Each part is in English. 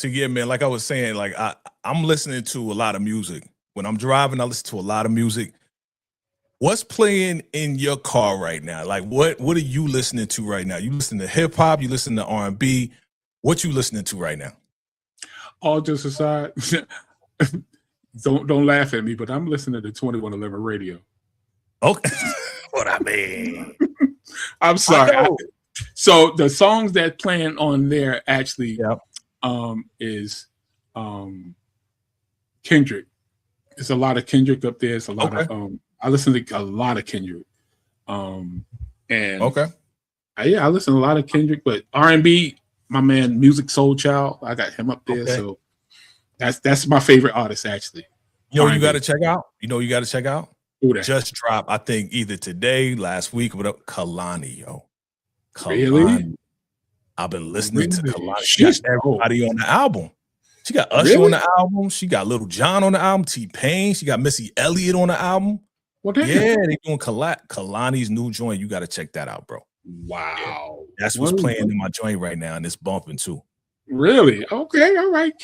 So yeah, man, like I was saying, like I'm listening to a lot of music. When I'm driving, I listen to a lot of music. What's playing in your car right now? Like what are you listening to right now? You listen to hip hop, you listen to R&B. What you listening to right now? All just aside, don't laugh at me, but I'm listening to 2111 radio. Okay. What I mean. I'm sorry. So the songs that playing on there actually is Kendrick. There's a lot of Kendrick up there. It's a lot of I listen to a lot of Kendrick. And I listen to a lot of Kendrick, but R&B, my man Music Soul Child, I got him up there. So that's my favorite artist actually. You know, you got to check out. You got to check out. Who that? Just dropped, I think either today, last week, but Kalani, yo. Kalani. Really? I've been listening to Kalani. She got everybody on the album. She got Usher on the album. She got Little John on the album. T-Pain. She got Missy Elliott on the album. They doing Kalani's new joint. You got to check that out, bro. Wow. Yeah. That's what's playing in my joint right now, and it's bumping too. Really? Okay. All right.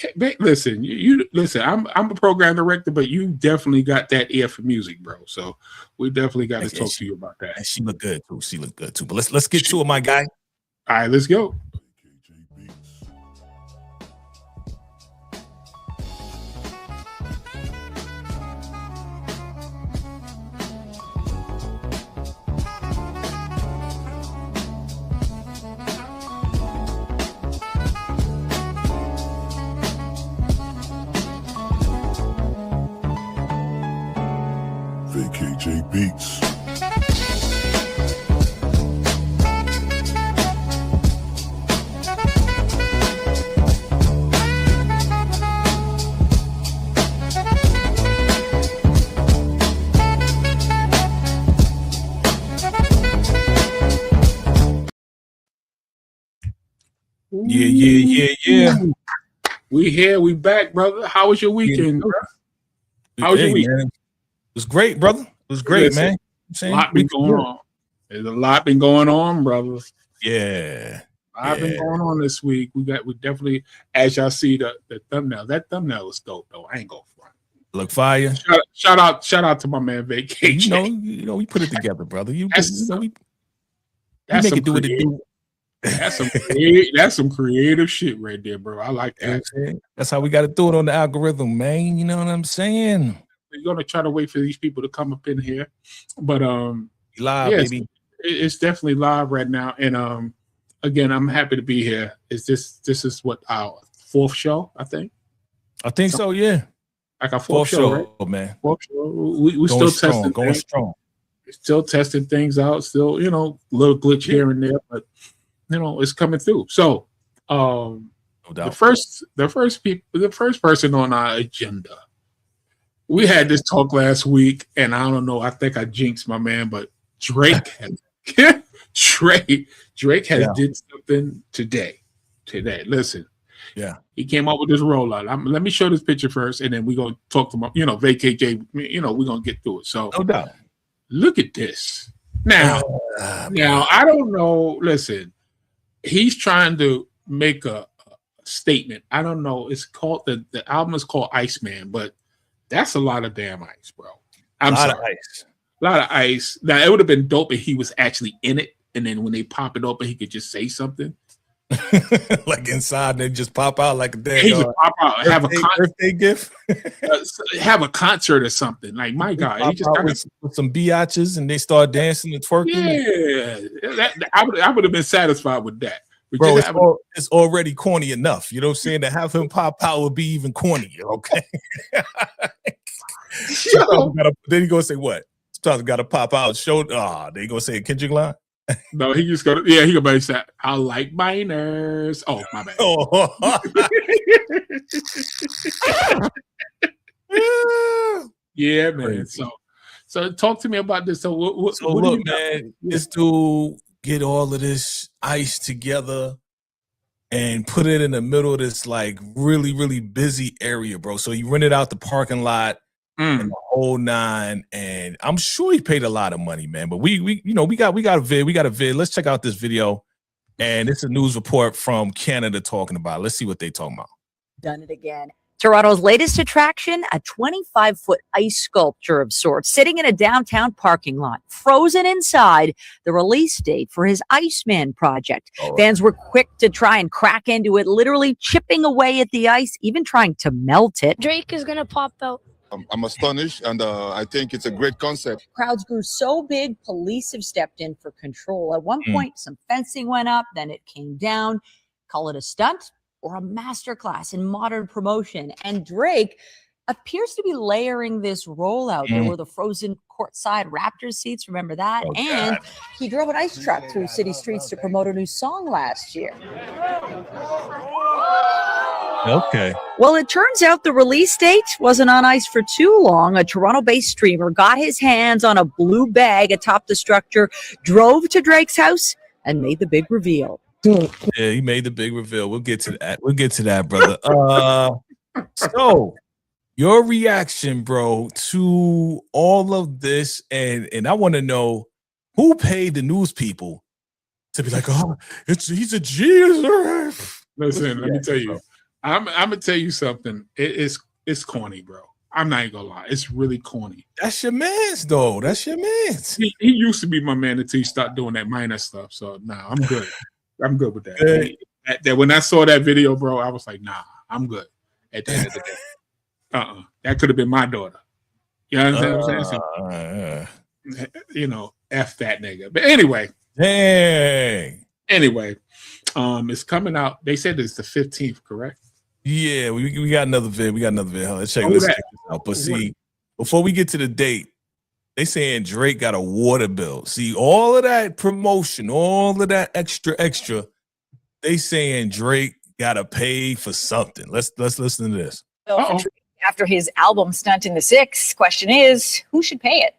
Listen, you listen. I'm a program director, but you definitely got that ear for music, bro. So we definitely got to talk to you about that. And she look good too. She look good too. But let's get to it, my guy. All right, let's go. VACAY-J Beats. Yeah. We here, we back, brother. How was your weekend, bro? How was your weekend? Man. It was great, brother. It was great, man. A lot been going on. There's a lot been going on, brother. Yeah. I've been going on this week. We definitely, as y'all see the thumbnail. That thumbnail is dope, though. I ain't gonna front. Look fire. Shout out to my man VACAY-J. You know, we put it together, brother. We that's make it do what it do. That's some creative shit right there, bro. I like that. That's how we got to do it on the algorithm, man. You know what I'm saying? We're gonna try to wait for these people to come up in here, but live, baby. It's definitely live right now, and again, I'm happy to be here. This is what our fourth show, I think. I think so, yeah. Like our fourth show, right? Man. Fourth show. We still testing, going strong. Still testing things out. Still, little glitch here and there, but it's coming through. So, no doubt. The first person on our agenda. We had this talk last week, and I don't know. I think I jinxed my man, but Drake has did something today. Listen, he came up with this rollout. Let me show this picture first, and then we're gonna talk to my, VACAY-J. We're gonna get through it. So, no doubt. Look at this. Now, I don't know. Listen, he's trying to make a statement. I don't know. It's called the album is called IceMan, but that's a lot of damn ice, bro. I'm sorry. A lot of ice. Now, it would have been dope if he was actually in it, and then when they pop it open, he could just say something. Like inside, they just pop out like a damn. He just pop out, have a birthday gift, have a concert or something. Like my God, he just with some biatches, and they start dancing and twerking. Yeah, I would have been satisfied with that. Bro, it's already corny enough. You know what I'm saying? To have him pop out would be even cornier, okay? Then he gonna say what? Sometimes got to pop out. They gonna say a Kendrick line? No, he just gonna he gonna say I like minors. Oh, my bad. Yeah, man. Crazy. So talk to me about this. So what look, man, this dude get all of this ice together and put it in the middle of this like really, really busy area, bro. So he rented out the parking lot and the whole nine, and I'm sure he paid a lot of money, man. But we got a vid. Let's check out this video, and it's a news report from Canada talking about it. Let's see what they talking about. Done it again. Toronto's latest attraction, a 25-foot ice sculpture of sorts, sitting in a downtown parking lot, frozen inside, the release date for his IceMan project. Fans were quick to try and crack into it, literally chipping away at the ice, even trying to melt it. Drake is going to pop out. I'm astonished, and I think it's a great concept. Crowds grew so big, police have stepped in for control. At one point, some fencing went up, then it came down. Call it a stunt or a masterclass in modern promotion. And Drake appears to be layering this rollout. There were the frozen courtside Raptors seats, remember that? And he drove an ice truck through city streets to promote a new song last year. Okay. Well, it turns out the release date wasn't on ice for too long. A Toronto-based streamer got his hands on a blue bag atop the structure, drove to Drake's house, and made the big reveal. Yeah, he made the big reveal. We'll get to that. We'll get to that, brother. So your reaction, bro, to all of this, and I want to know who paid the news people to be like, oh, he's a genius. Listen, let me tell you. I'm gonna tell you something. It's corny, bro. I'm not even gonna lie. It's really corny. That's your man's, though. That's your man's. He used to be my man until he started doing that minor stuff. So nah, I'm good. I'm good with that. That when I saw that video, bro, I was like, nah, I'm good. At the end of the day, that could have been my daughter. You know what I'm saying? So, you know, F that nigga. But anyway, dang. Anyway, it's coming out. They said it's the 15th, correct? Yeah, we got another vid. Let's check this out. But see, before we get to the date, they saying Drake got a water bill. See, all of that promotion, all of that extra, they saying Drake gotta pay for something. Let's listen to this. After his album Stunt in the Six, question is, who should pay it?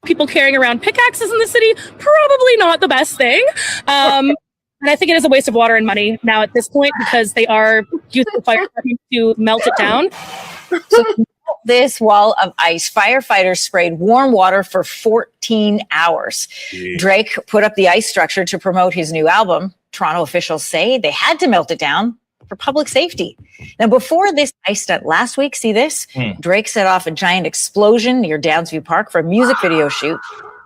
People carrying around pickaxes in the city, probably not the best thing. And I think it is a waste of water and money now at this point because they are using fire to melt it down. So this wall of ice, firefighters sprayed warm water for 14 hours. Yeah. Drake put up the ice structure to promote his new album. Toronto officials say they had to melt it down for public safety. Now, before this ice stunt last week, see this? Drake set off a giant explosion near Downsview Park for a music video shoot.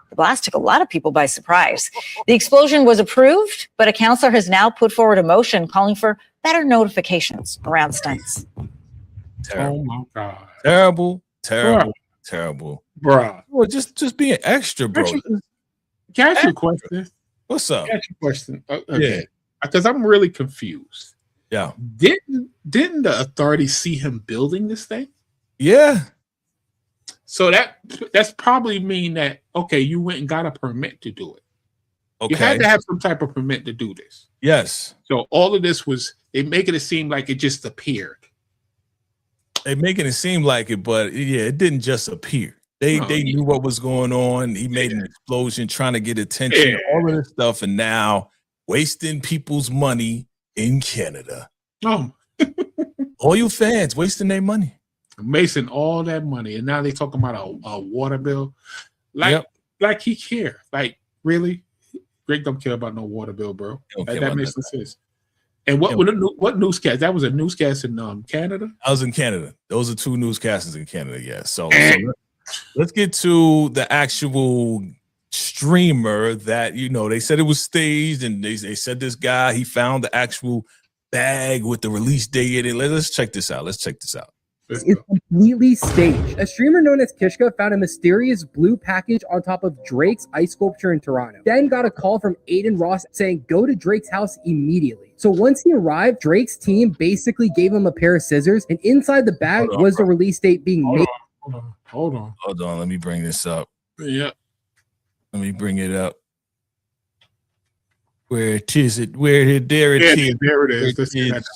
The blast took a lot of people by surprise. The explosion was approved, but a counselor has now put forward a motion calling for better notifications around stunts. Terrible. Oh my God. Terrible. Bruh. Well, just being extra, bro. Can I ask you a question? What's up? Can I ask you a question? Okay. Yeah. Because I'm really confused. Yeah. Didn't the authorities see him building this thing? Yeah. So that's probably mean that, okay, you went and got a permit to do it. Okay. You had to have some type of permit to do this. Yes. So all of this was, they making it seem like it just appeared. They making it seem like it, but yeah, it didn't just appear. They knew what was going on. He made an explosion trying to get attention, all of this stuff, and now wasting people's money in Canada. Oh. All you fans wasting their money. Wasting all that money, and now they talking about a water bill. Like he care. Like, really? Drake don't care about no water bill, bro. That makes no sense. And what newscast? That was a newscast in Canada? I was in Canada. Those are two newscasters in Canada, yeah. So let's get to the actual streamer that, they said it was staged, and they said this guy, he found the actual bag with the release date in it. Let's check this out. It's completely staged. A streamer known as Kishka found a mysterious blue package on top of Drake's ice sculpture in Toronto. Then got a call from Aiden Ross saying, go to Drake's house immediately. So once he arrived, Drake's team basically gave him a pair of scissors, and inside the bag was the release date being made. Hold on. Let me bring this up. Yeah. Let me bring it up. Where is it? There it is. There it is.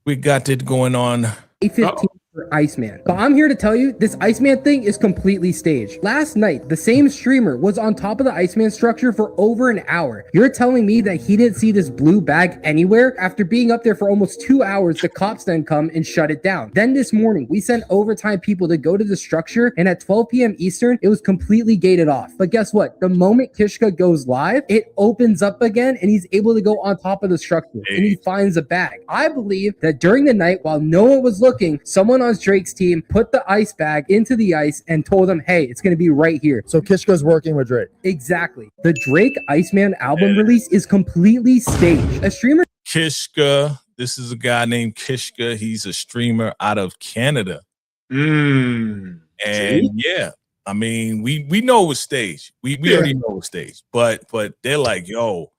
We got it going on. 8:15 for IceMan. But I'm here to tell you, this IceMan thing is completely staged. Last night, the same streamer was on top of the IceMan structure for over an hour. You're telling me that he didn't see this blue bag anywhere? After being up there for almost 2 hours, the cops then come and shut it down. Then this morning, we sent overtime people to go to the structure, and at 12 p.m. Eastern, it was completely gated off. But guess what? The moment Kishka goes live, it opens up again, and he's able to go on top of the structure, and he finds a bag. I believe that during the night, while no one was looking, someone on Drake's team put the ice bag into the ice and told him, hey, it's going to be right here. So Kishka's working with Drake. Exactly. The Drake IceMan album release is completely staged. A streamer Kishka, this is a guy named Kishka. He's a streamer out of Canada. And yeah, I mean, we know it was staged. We already know it was staged. But they're like, yo,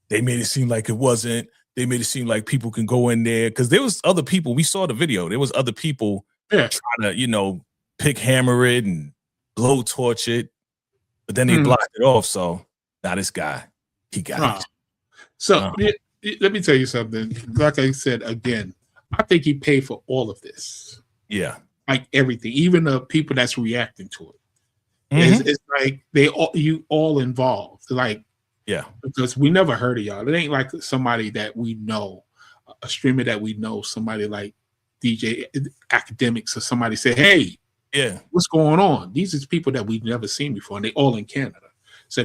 they made it seem like it wasn't. They made it seem like people can go in there because there was other people. We saw the video. There was other people trying to, you know, pick hammer it and blow torch it, but then they blocked it off. So now this guy, he got it. So let me tell you something. Like I said again, I think he paid for all of this. Yeah, like everything, even the people that's reacting to it. It's like you all involved. Like. Yeah, because we never heard of y'all. It ain't like somebody that we know, a streamer that we know, somebody like DJ Academics or somebody say, hey, what's going on? These are people that we've never seen before, and they all in Canada. So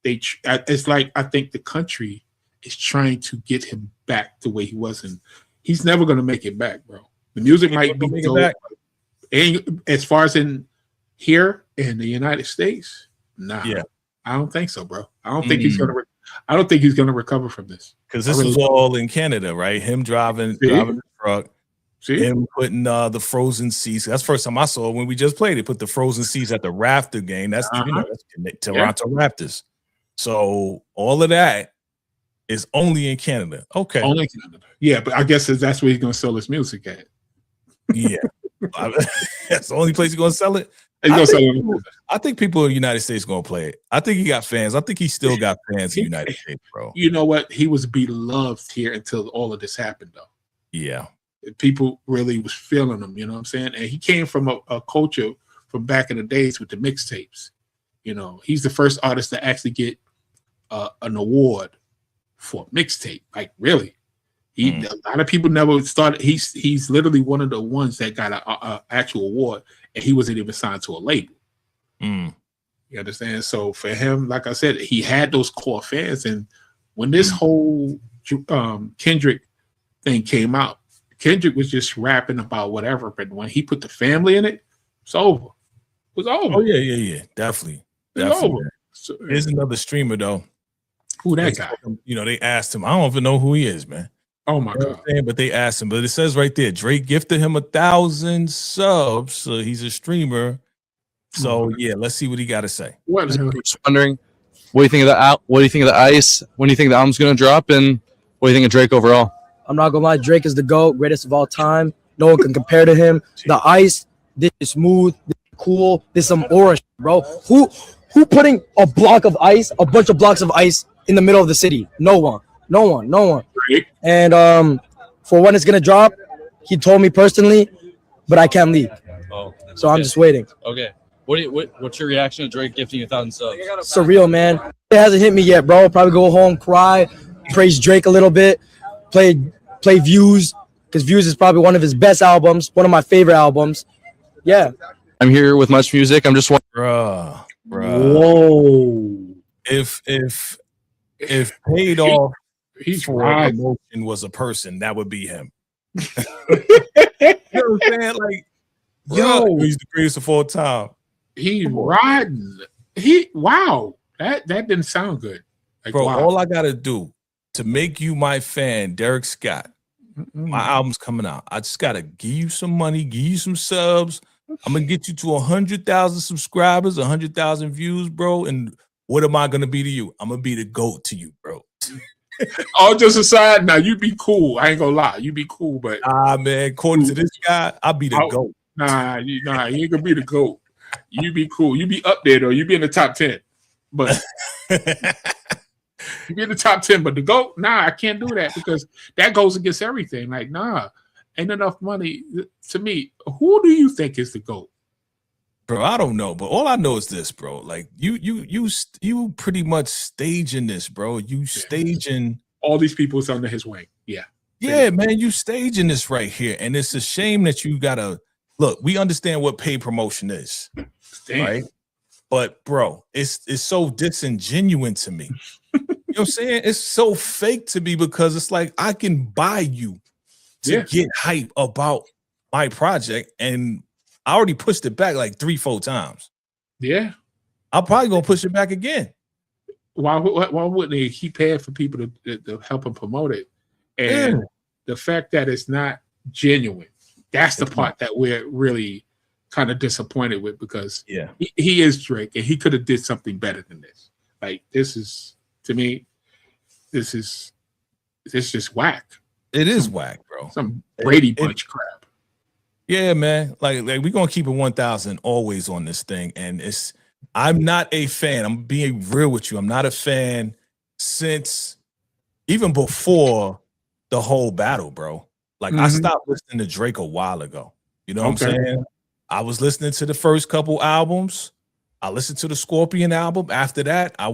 it's like I think the country is trying to get him back the way he was, and he's never going to make it back, bro. The music might be dope, and as far as in here in the United States, nah. Yeah. I don't think so, bro. I don't think he's gonna. I don't think he's gonna recover from this because this was all in Canada, right? Him driving the truck, him putting the frozen seats. That's the first time I saw it when we just played. They put the frozen seats at the Raptor game. That's that's Toronto Raptors. So all of that is only in Canada. Okay, only in Canada. Yeah, but I guess that's where he's gonna sell his music at. Yeah, that's the only place he's gonna sell it. I think people in the United States gonna play it. I think he got fans. I think he still got fans in the United States, bro. You know what? He was beloved here until all of this happened, though. Yeah, people really was feeling him. You know what I'm saying? And he came from a culture from back in the days with the mixtapes. You know, he's the first artist to actually get an award for mixtape. Like, really? A lot of people never started. He's literally one of the ones that got an actual award, and he wasn't even signed to a label. You understand? So for him, like I said, he had those core fans, and when this whole Kendrick thing came out, Kendrick was just rapping about whatever, but when he put the family in it, it's over. It was over. Oh yeah, definitely. Over. So, here's another streamer though. Who that guy? You know, they asked him. I don't even know who he is, man. Oh my God! But they asked him. But it says right there, Drake gifted him 1,000 subs. So he's a streamer. So yeah, let's see what he got to say. What? Just wondering, what do you think of the What do you think of the Ice? When do you think the album's gonna drop? And what do you think of Drake overall? I'm not gonna lie, Drake is the GOAT, greatest of all time. No one can compare to him. The Ice, this is smooth, this is cool, this is some aura, bro. Who putting a bunch of blocks of ice in the middle of the city? No one. And for when it's gonna drop, he told me personally, but I can't leak. So I'm just waiting. Okay. What's your reaction to Drake gifting 1,000 subs? Surreal, man. It hasn't hit me yet, bro. Probably go home, cry, praise Drake a little bit, play Views, because Views is probably one of his best albums, one of my favorite albums. Yeah. I'm here with Much Music. I'm just wondering. Bruh. Whoa. If paid off for emotion was a person, that would be him. You know what I'm saying? Like, he's the greatest of all time. He's riding. Wow. That didn't sound good. Like, bro, wow. all I gotta do to make you my fan, Derek Scott, my album's coming out. I just gotta give you some money, give you some subs. I'm gonna get you to 100,000 subscribers, 100,000 views, bro. And what am I gonna be to you? I'm gonna be the GOAT to you, bro. All just aside, now you be cool. I ain't gonna lie, you be cool, but man, according to this guy, I'll be the GOAT. Nah, you ain't gonna be the GOAT. You be cool. You be up there though. You be in the top 10, but you be in the top 10. But the GOAT, nah, I can't do that because that goes against everything. Like, nah. ain't enough money. To me, who do you think is the GOAT? Bro, I don't know, but all I know is this, bro. Like you pretty much staging this, bro. You staging all these people is under his wing. Yeah, man, you staging this right here, and it's a shame that you gotta look. We understand what paid promotion is, right? But bro, it's so disingenuous to me. You know what I'm saying? It's so fake to me because it's like I can buy you to get hype about my project, and I already pushed it back like 3-4 times. Yeah, I'm probably gonna push it back again. Why wouldn't he keep paying for people to help him promote it? And the fact that it's not genuine, that's the part that we're really kind of disappointed with, because he is Drake and he could have did something better than this. Like, this is, to me, this is just whack. It is whack, bro. Some Brady Bunch crap. Yeah, man. Like we're gonna keep it 1,000 always on this thing. And I'm not a fan. I'm being real with you. I'm not a fan since even before the whole battle, bro. Like I stopped listening to Drake a while ago. You know what I'm saying? I was listening to the first couple albums. I listened to the Scorpion album. After that, I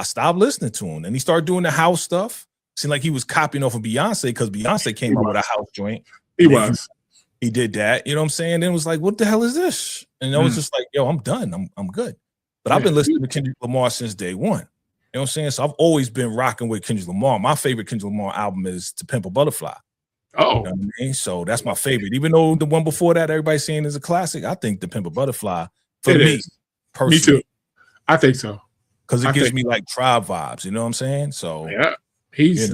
stopped listening to him. And he started doing the house stuff. Seemed like he was copying off of Beyonce, because Beyonce came out with a house joint. He did that. You know what I'm saying? Then it was like, what the hell is this? And I was just like, yo, I'm done. I'm good. But I've been listening to Kendrick Lamar since day one. You know what I'm saying? So I've always been rocking with Kendrick Lamar. My favorite Kendrick Lamar album is To Pimp a Butterfly. Oh, you know what I mean? So that's my favorite. Even though the one before that, everybody's saying is a classic, I think To Pimp a Butterfly, for me personally. Me too. I think so. Because it gives me like Tribe vibes. You know what I'm saying? So yeah, he's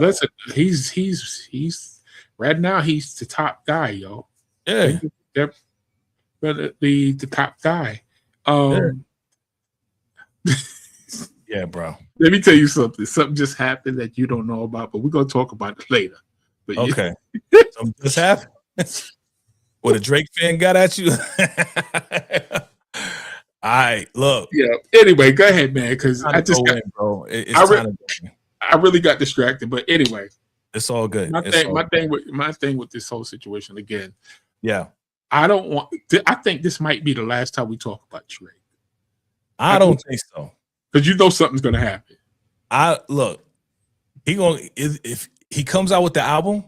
right now, he's the top guy, yo. Yeah. The top guy. Yeah, bro. Let me tell you something. Something just happened that you don't know about, but we're gonna talk about it later. But okay. Something just happened. What, a Drake fan got at you? All right, look. Yeah. Anyway, go ahead, man. Because I just bro. I really got distracted. But anyway, it's all good. My thing with this whole situation again. Yeah. I think this might be the last time we talk about Drake. I don't think so. Because you know something's gonna happen. If he comes out with the album,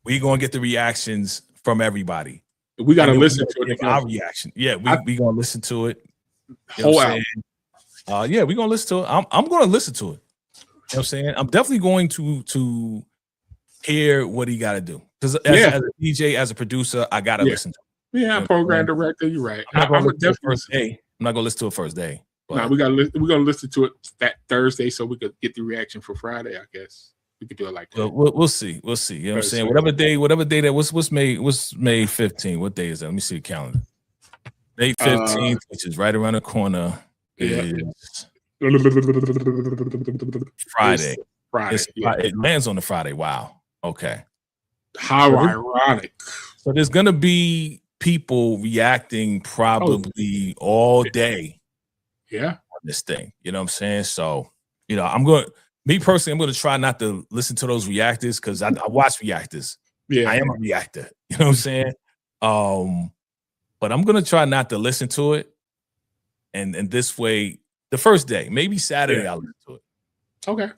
we gonna get the reactions from everybody. We gotta listen to it. Our reaction. Yeah, we gonna listen to it. Whole album. Yeah, we gonna listen to it. I'm gonna listen to it. You know what I'm saying? I'm definitely going to hear what he gotta do. Because as a DJ, as a producer, I gotta listen to it. Yeah, program director, you're right. I'm not gonna listen to it first day. No, we're gonna listen to it that Thursday so we could get the reaction for Friday. I guess we could do it like that. We'll see. You know what I'm saying? Whatever day that what's May 15th. What day is that? Let me see the calendar. May 15th, which is right around the corner, is Friday. It lands on the Friday. Wow. Okay. How ironic. So there's gonna be people reacting probably all day. Yeah, on this thing, you know what I'm saying? So, you know, I'm going to try not to listen to those reactors, because I watch reactors. Yeah, I am a reactor. You know what I'm saying? But I'm gonna try not to listen to it, and this way, the first day, maybe Saturday, I'll listen to it. Okay,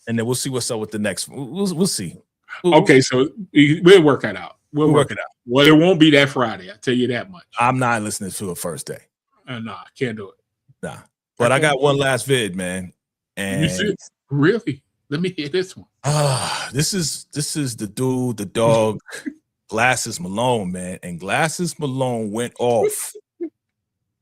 and then we'll see what's up with the next. We'll see. Okay, so we'll work it out. We'll work it out. Well, it won't be that Friday. I'll tell you that much. I'm not listening to it first day. No, I can't do it. Nah, but I got one last vid, man. And really, let me hear this one. This is the dude, the dog, Glasses Malone, man. And Glasses Malone went off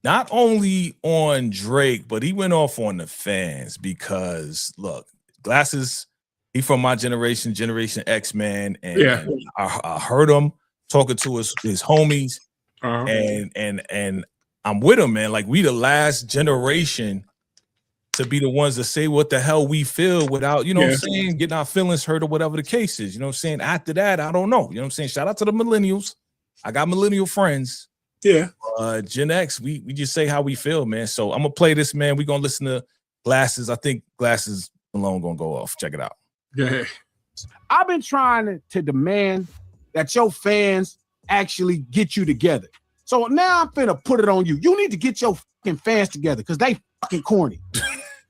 not only on Drake, but he went off on the fans, because look, Glasses, he from my generation, Generation X, man. And I heard him talking to his homies, and I'm with him, man. Like, we the last generation to be the ones that say what the hell we feel without, you know what I'm saying, getting our feelings hurt or whatever the case is. You know what I'm saying? After that, I don't know. You know what I'm saying? Shout out to the millennials. I got millennial friends. Yeah. Gen X, we just say how we feel, man. So I'm gonna play this, man. We're gonna listen to Glasses. I think Glasses Malone gonna go off. Check it out. Yeah. I've been trying to demand that your fans actually get you together. So now I'm finna put it on you. You need to get your fucking fans together because they fucking corny.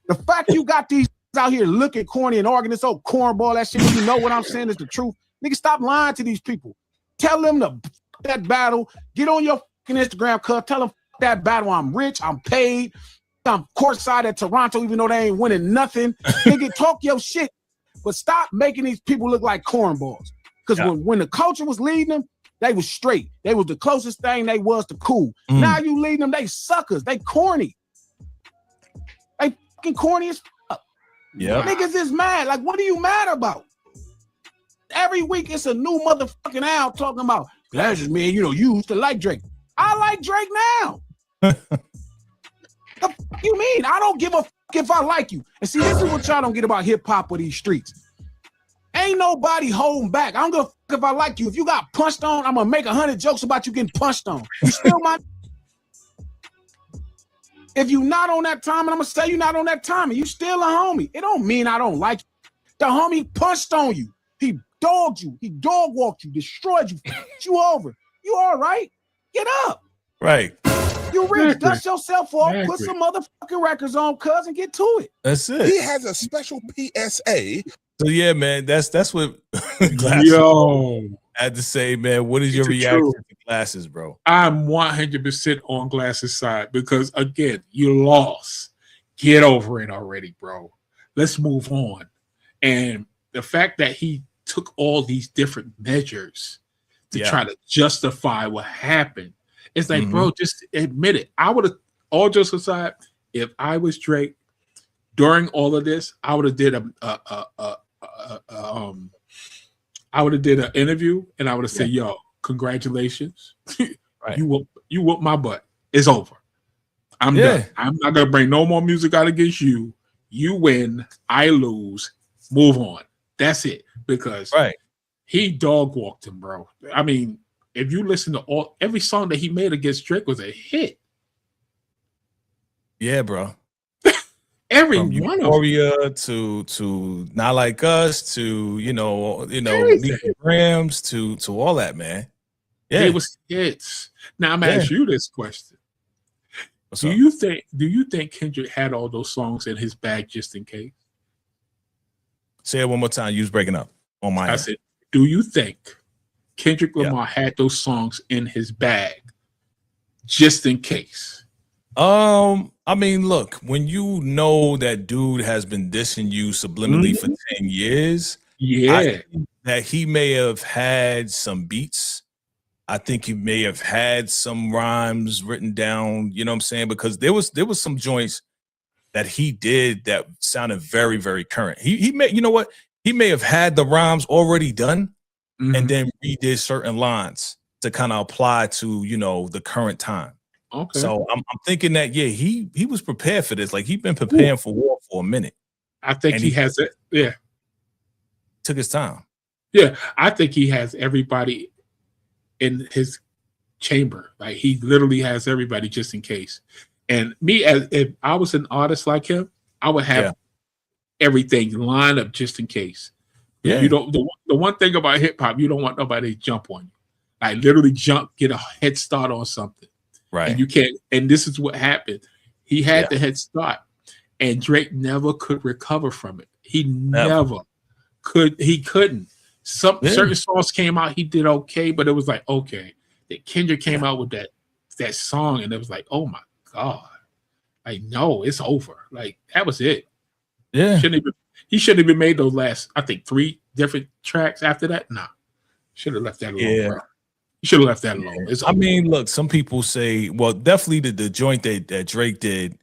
The fact you got these out here looking corny and arguing this old cornball, that shit, you know what I'm saying is the truth. Nigga, stop lying to these people. Tell them to that battle. Get on your fucking Instagram, cuz. Tell them that battle. I'm rich. I'm paid. I'm courtside at Toronto, even though they ain't winning nothing. Nigga, talk your shit. But stop making these people look like cornballs. Because when the culture was leading them, they was straight. They was the closest thing they was to cool. Now you leading them, they suckers. They corny. They fucking corny as fuck. Yeah. Niggas is mad. Like, what are you mad about? Every week it's a new motherfucking owl talking about glasses, man. You know, you used to like Drake. I like Drake now. The fuck you mean? I don't give a fuck if I like you. And see, this is what y'all don't get about hip hop with these streets. Ain't nobody holding back. I don't give a fuck if I like you. If you got punched on, I'm gonna make 100 jokes about you getting punched on. You still my. If you not on that time, and I'm gonna say you not on that time, and you still a homie. It don't mean I don't like you. The homie punched on you. He dogged you. He dog walked you. Destroyed you. You over. You all right? Get up. Right. You rich. Dust yourself off. Put some motherfucking records on, cuz, and get to it. That's it. He has a special PSA. So yeah, man, that's what Glasses had to say, man. What is your reaction to Glasses, bro? I'm 100% on Glasses' side because again, you lost. Get over it already, bro. Let's move on. And the fact that he took all these different measures to try to justify what happened, it's like, bro, just admit it. I would have, all jokes aside, if I was Drake during all of this, I would have did I would have did an interview and I would have said, "Yo, congratulations, you whooped my butt. It's over. I'm done. I'm not gonna bring no more music out against you. You win, I lose. Move on. That's it." Because he dog walked him, bro. I mean, if you listen to every song that he made against Drake was a hit. Yeah, bro. Every From one Euphoria of them. to Not Like Us to Grams to all that, man. Yeah, it was hits. Now I'm gonna ask you this question: Do you think Kendrick had all those songs in his bag just in case? Say it one more time. You was breaking up on my. I said, do you think Kendrick Lamar had those songs in his bag just in case? I mean, look, when you know that dude has been dissing you subliminally for 10 years, I think that he may have had some beats. I think he may have had some rhymes written down, you know what I'm saying? Because there was some joints that he did that sounded very, very current. He may, you know what? He may have had the rhymes already done and then redid certain lines to kind of apply to, the current time. Okay. So I'm thinking that he was prepared for this. Like he's been preparing for war for a minute. I think he has it. Yeah. Took his time. Yeah, I think he has everybody in his chamber. Like he literally has everybody just in case. And me, as if I was an artist like him, I would have everything lined up just in case. Yeah. You don't. The one thing about hip hop, you don't want nobody to jump on you. Like literally get a head start on something. Right. And you can't, and this is what happened. He had the head start, and Drake never could recover from it. He never could. He couldn't. Certain songs came out, he did okay, but it was like, okay. That Kendrick came out with that song, and it was like, oh my God. Like, no, it's over. Like, that was it. Yeah. He shouldn't have even made those last, I think, 3 different tracks after that. Nah. Should have left that alone, bro. You should have left that alone. I mean, look, some people say, well, definitely the joint that Drake did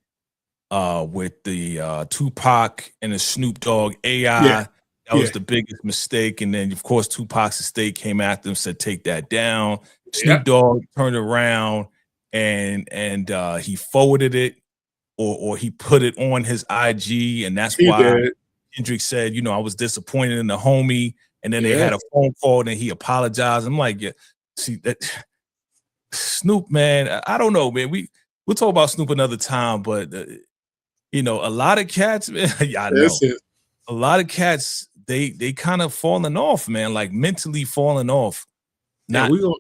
with the Tupac and the Snoop Dogg AI, that was the biggest mistake. And then, of course, Tupac's estate came after him, said, take that down. Snoop Dogg turned around and he forwarded it or he put it on his IG. And that's why Kendrick said, I was disappointed in the homie. And then they had a phone call and he apologized. I'm like, see that Snoop, man, I don't know, man. We'll talk about Snoop another time, but a lot of cats, man, I know. A lot of cats, they kind of falling off, man, like mentally falling off not, we gonna,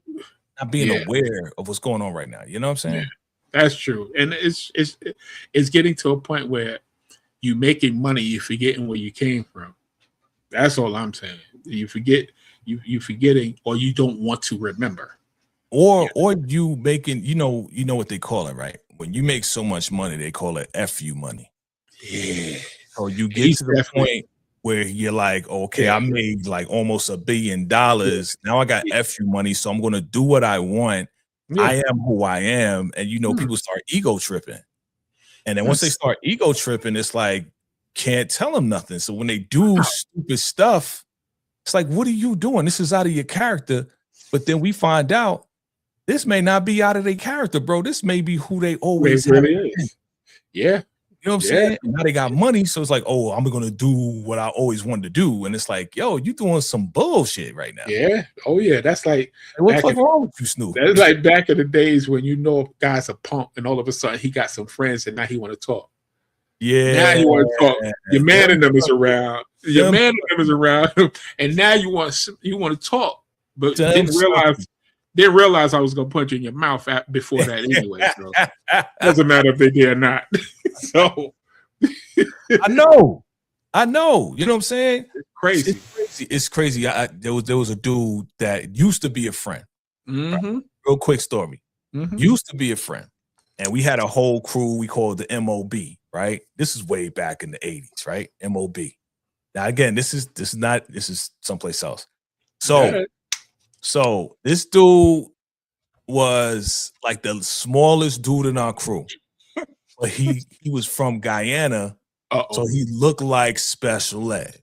not being aware of what's going on right now. You know what I'm saying? That's true. And it's getting to a point where you making money, you're forgetting where you came from. That's all I'm saying. You forget, you forgetting, or you don't want to remember. Or you making, you know what they call it, right? When you make so much money, they call it FU money. Yeah. So you get to the point where you're like, okay, I made like almost $1 billion. Now I got FU money, so I'm going to do what I want. I am who I am. And people start ego tripping. And then once they start ego tripping, it's like, can't tell them nothing. So when they do stupid stuff, it's like, what are you doing? This is out of your character. But then we find out this may not be out of their character, bro. This may be who they always really is. Yeah. You know what I'm saying? And now they got money. So it's like, oh, I'm going to do what I always wanted to do. And it's like, yo, you doing some bullshit right now. Yeah. Oh, yeah. That's like, what's wrong with you, Snoop? That's like back in the days when a guy's a punk and all of a sudden he got some friends and now he want to talk. Yeah. Now you want to talk. Your man in them is around. Your man in them is around. And now you want to talk. But didn't realize I was going to punch you in your mouth before that anyway. So doesn't matter if they did or not. So I know. You know what I'm saying? It's crazy. There was a dude that used to be a friend. Right? Real quick story. Used to be a friend. And we had a whole crew we called the MOB, right? This is way back in the 80s, right? MOB. Now again, this is someplace else. So this dude was like the smallest dude in our crew. But he was from Guyana, so he looked like special ed.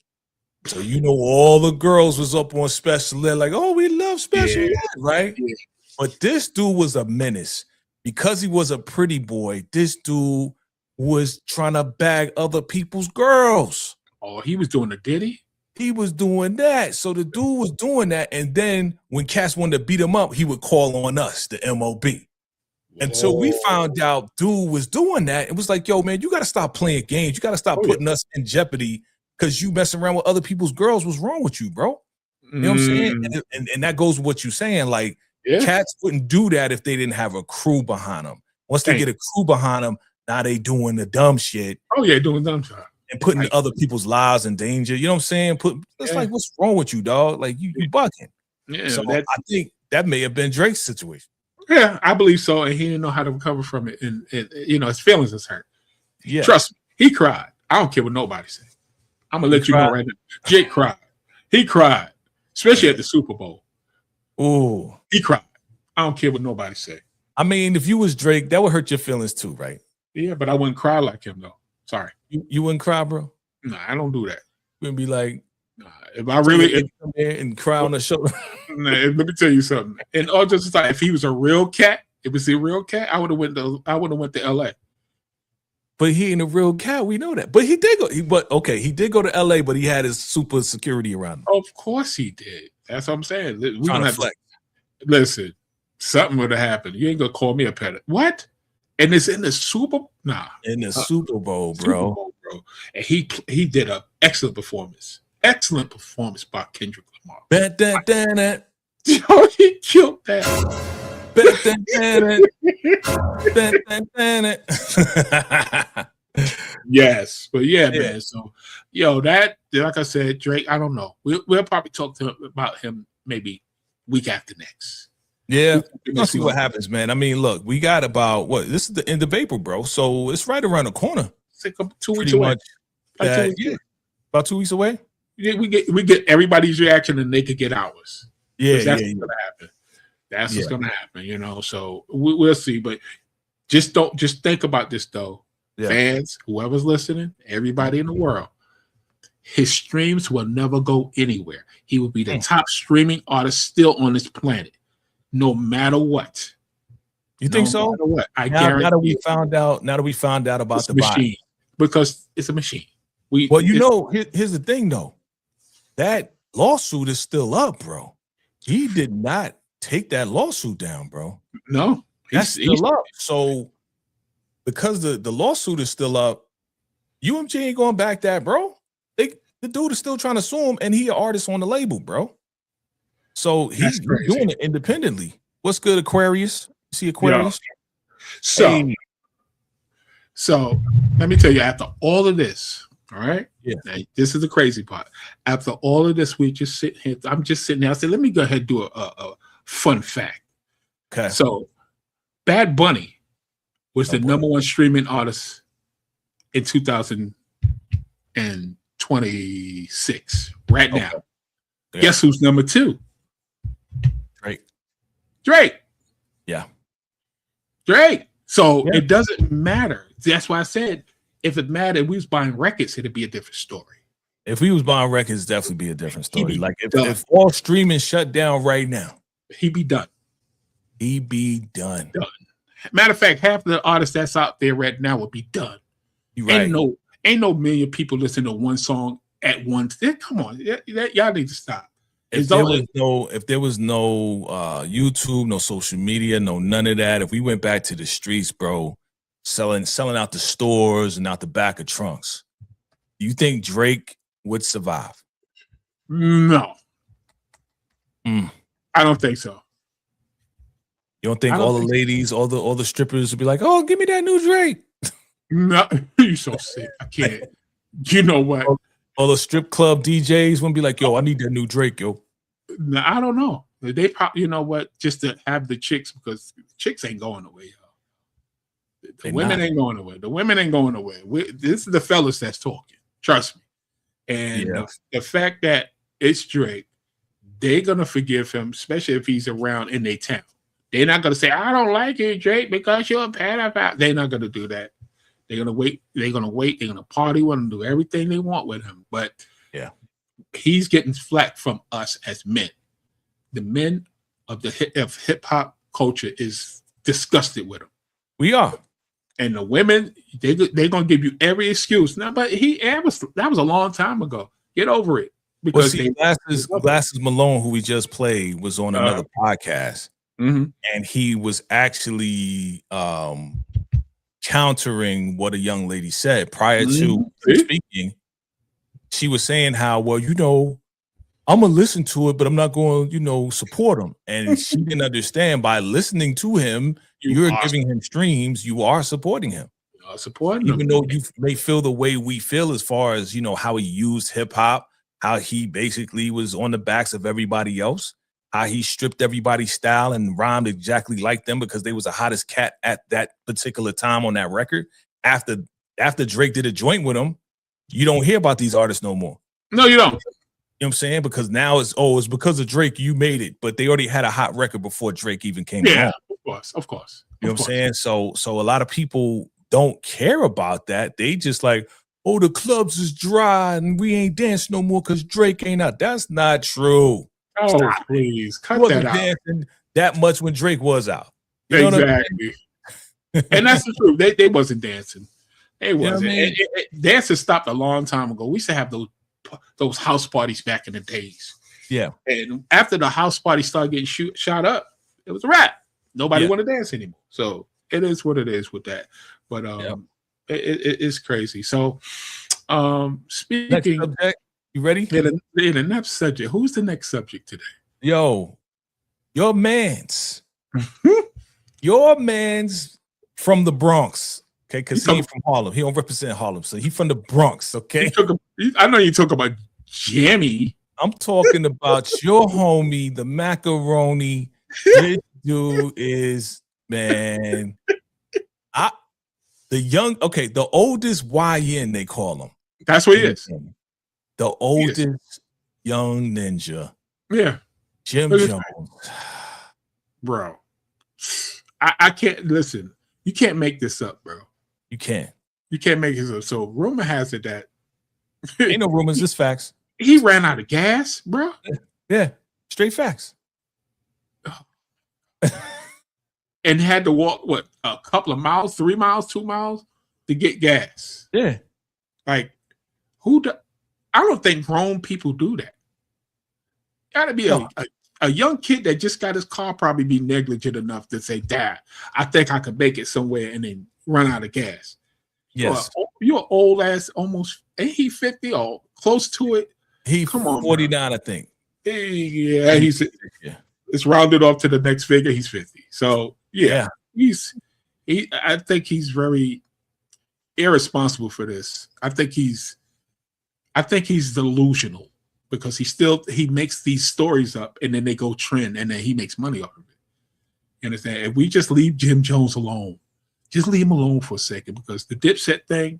So all the girls was up on special ed, like, oh, we love special ed, right? Yeah. But this dude was a menace. Because he was a pretty boy, this dude was trying to bag other people's girls. Oh, he was doing the Diddy? He was doing that. So the dude was doing that. And then when cats wanted to beat him up, he would call on us, the MOB. Until we found out dude was doing that. It was like, yo, man, you got to stop playing games. You got to stop putting us in jeopardy because you messing around with other people's girls. What's wrong with you, bro? You know what I'm saying? And that goes with what you're saying. Like, cats wouldn't do that if they didn't have a crew behind them. Once they get a crew behind them, now they doing the dumb shit. Oh, yeah, doing dumb shit. And putting other people's lives in danger. You know what I'm saying? It's like, what's wrong with you, dog? Like, you bucking. Yeah, so I think that may have been Drake's situation. Yeah, I believe so. And he didn't know how to recover from it. And his feelings is hurt. Yeah. Trust me, he cried. I don't care what nobody said. I'm going to let you know right now. Jake cried. He cried, especially at the Super Bowl. Ooh. He cried. I don't care what nobody said. I mean, if you was Drake, that would hurt your feelings too, right? Yeah, but I wouldn't cry like him, though. Sorry. You wouldn't cry, bro? No, I don't do that. You wouldn't be like, if I really come there and cry on the shoulder. Let me tell you something. And all just aside, if he was a real cat, I would have went to LA. But he ain't a real cat. We know that. But he did go. He did go to LA, but he had his super security around him. Of course he did. That's what I'm saying. We Trying don't to have flex. Listen, something would have happened. You ain't gonna call me a pet. What? And it's in the Super Bowl? Nah. In the Super Bowl, bro. And he did an excellent performance. Excellent performance by Kendrick Lamar. He killed that. Yes, but man. So, that, like I said, Drake, I don't know. We'll probably talk about him maybe week after next. Yeah, we're gonna see what happens, man. I mean, look, we got about this is the end of April, bro. So it's right around the corner. It's like 2 weeks away. About 2 weeks away. Yeah, we get everybody's reaction, and they could get ours. Yeah, that's what's gonna happen. That's what's gonna happen, So we'll see. But just think about this though, fans, whoever's listening, everybody in the world, his streams will never go anywhere. He will be the top streaming artist still on this planet, no matter what. You think so? No matter what. I guarantee. Now that we found out about the machine, because it's a machine. Here's the thing though. That lawsuit is still up, bro. He did not take that lawsuit down, bro. No, that's still up. So because the lawsuit is still up, UMG ain't going back that, bro. The dude is still trying to sue him, and he an artist on the label, bro. So he's doing it independently. What's good, Aquarius? You see Aquarius? So, so let me tell you, after all of this, all right? Yeah. Now, this is the crazy part. After all of this, we just sit here. I'm just sitting there. I said, let me go ahead and do a fun fact. Okay. So, Bad Bunny was the number one streaming artist in 2026. Right now. Yeah. Guess who's number 2? Drake. Yeah. Drake. So it doesn't matter. That's why I said if it mattered, we was buying records, it'd be a different story. If we was buying records, definitely be a different story. Like if all streaming shut down right now, he'd be done. He'd be done. Matter of fact, half of the artists that's out there right now would be done. Right. Ain't no million people listening to one song at once. Come on, y'all need to stop. If there was no YouTube, no social media, no none of that, if we went back to the streets, bro, selling out the stores and out the back of trunks, do you think Drake would survive? No. I don't think so. You don't think all the ladies, all the strippers would be like, "Oh, give me that new Drake"? No, you're so sick. I can't. You know what? All the strip club DJs wouldn't be like, "Yo, I need that new Drake, yo." No, I don't know. They probably, you know what, just to have the chicks, because chicks ain't going away, y'all. The women ain't going away. The women ain't going away. This is the fellas that's talking. Trust me. And the fact that it's Drake, they're gonna forgive him, especially if he's around in their town. They're not gonna say, "I don't like you, Drake, because you're a pedophile." They're not gonna do that. They're gonna wait. They're gonna party with him, do everything they want with him. But he's getting flack from us as men. The men of hip hop culture is disgusted with him. We are. And the women, they're gonna give you every excuse. Now, but that was a long time ago. Get over it. Because Glasses Malone, who we just played, was on another podcast, and he was actually countering what a young lady said prior to speaking. She was saying how, well, I'm gonna listen to it, but I'm not going to, support him. And she didn't understand, by listening to him, you're giving him streams, you are supporting him. You are supporting him. Even though you may feel the way we feel as far as, how he used hip hop, how he basically was on the backs of everybody else, how he stripped everybody's style and rhymed exactly like them because they was the hottest cat at that particular time on that record. After Drake did a joint with him, you don't hear about these artists no more. No, you don't. You know what I'm saying? Because now it's because of Drake you made it, but they already had a hot record before Drake even came out. Yeah, of course. You know what I'm saying? So a lot of people don't care about that. They just like, oh, the clubs is dry and we ain't dancing no more because Drake ain't out. That's not true. Oh, stop. Please cut that out. Dancing that much when Drake was out. You exactly. And that's the truth. They wasn't dancing. They wasn't. You know what I mean? Dancing stopped a long time ago. We used to have those house parties back in the days. Yeah. And after the house party started getting shot up, it was a wrap. Nobody want to dance anymore. So it is what it is with that. But it's crazy. So speaking, next subject, you ready? In the next subject, who's the next subject today? Yo, your man's from the Bronx. Okay, because he's from Harlem. He don't represent Harlem, so he's from the Bronx. Okay, I know you talk about Jamie. I'm talking about your homie, the macaroni. This dude is, man. The oldest YN, they call him. That's what he is. The oldest young ninja. Yeah. Jim Jones. Bro. I can't listen. You can't make this up, bro. You can't. You can't make this up. So rumor has it that ain't no rumors, just facts. He ran out of gas, bro. Yeah. Straight facts. And had to walk a couple of miles, 3 miles, 2 miles to get gas. Yeah. Like I don't think grown people do that. Gotta be a young kid that just got his car, probably be negligent enough to say, "Dad, I think I could make it somewhere," and then run out of gas. Yes. You're old ass, almost, ain't he 50 or close to it? He 49, I think. Yeah, it's rounded off to the next figure. He's 50. So yeah. I think he's very irresponsible for this. I think he's delusional because he makes these stories up and then they go trend and then he makes money off of it. You understand? If we just leave Jim Jones alone, just leave him alone for a second, because the Dipset thing,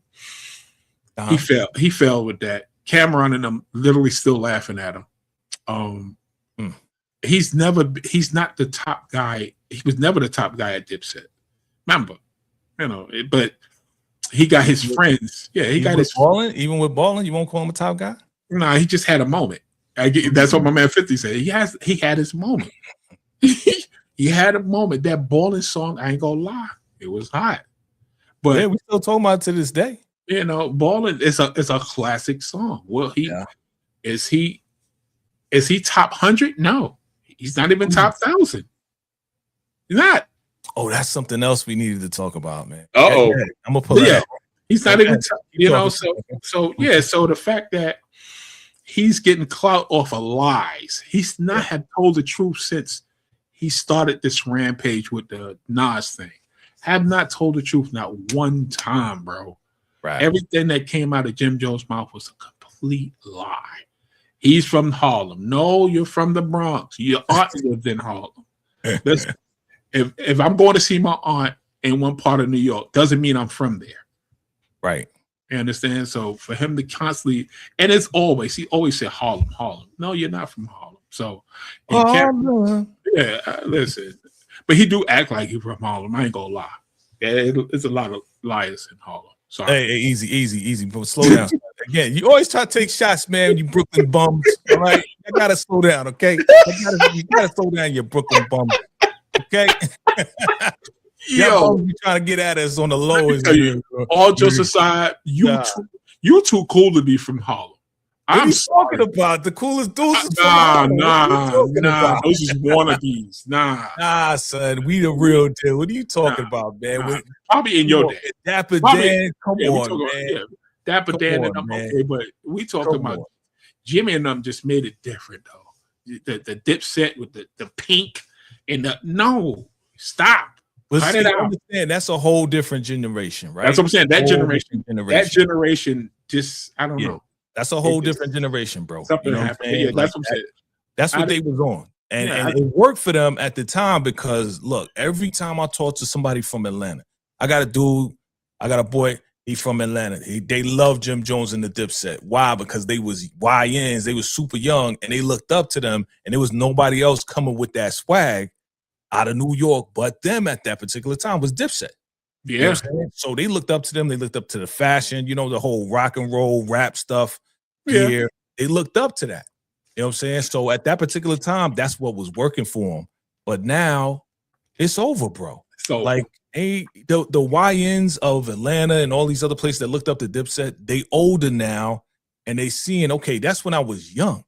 he fell with that. Cameron and them literally still laughing at him. He's not the top guy. He was never the top guy at Dipset. Remember, but he got his friends. Yeah, he got his balling. Even with balling, you won't call him a top guy? Nah, he just had a moment. That's what my man 50 said. He had his moment. He had a moment. That balling song, I ain't gonna lie, it was hot. But yeah, we still talking about it to this day. Balling is a classic song. Well, is he top 100? No, he's not even top 1,000. He's not. Oh, that's something else we needed to talk about, man. I'm gonna pull it out. He's not even so the fact that he's getting clout off of lies. He's not had told the truth since he started this rampage with the Nas thing. Have not told the truth not one time, bro. Right. Everything that came out of Jim Jones' mouth was a complete lie. He's from Harlem. No, you're from the Bronx. Your aunt lived in Harlem. Listen, if I'm going to see my aunt in one part of New York, doesn't mean I'm from there. Right. You understand? So for him to constantly, and he always said Harlem. No, you're not from Harlem. So listen. But he do act like he's from Harlem. I ain't gonna lie. Yeah, it's a lot of liars in Harlem. Sorry. Hey, easy. But slow down. Again, you always try to take shots, man. You Brooklyn bums. All right, you gotta slow down, okay? You gotta slow down, your Brooklyn bums. Okay. Yo, you trying to get at us on the low. All jokes aside, you too cool to be from Harlem. I'm talking about the coolest dudes. Nah. Those is wannabes. Nah, son, we the real deal. What are you talking about, man? Probably in your day. Dapper Dan, come on, man. Dapper Dan and them, okay, but we talking about Jimmy and them just made it different though. The Dipset with the pink and stop. But see, understand that's a whole different generation, right? That's what I'm saying. That generation just I don't know. That's a whole different generation, bro. Something happened. Yeah, that's what I'm saying. That's what they was on. And it worked for them at the time because look, every time I talk to somebody from Atlanta, I got a boy, he's from Atlanta. They love Jim Jones and the Dipset. Why? Because they was YNs, they was super young and they looked up to them and there was nobody else coming with that swag out of New York but them at that particular time was Dipset. Yeah. You know so they looked up to them. They looked up to the fashion, the whole rock and roll rap stuff. Yeah. They looked up to that. You know what I'm saying? So at that particular time, that's what was working for them. But now it's over, bro. So like the YNs of Atlanta and all these other places that looked up to Dipset, they older now and they seeing, okay, that's when I was young.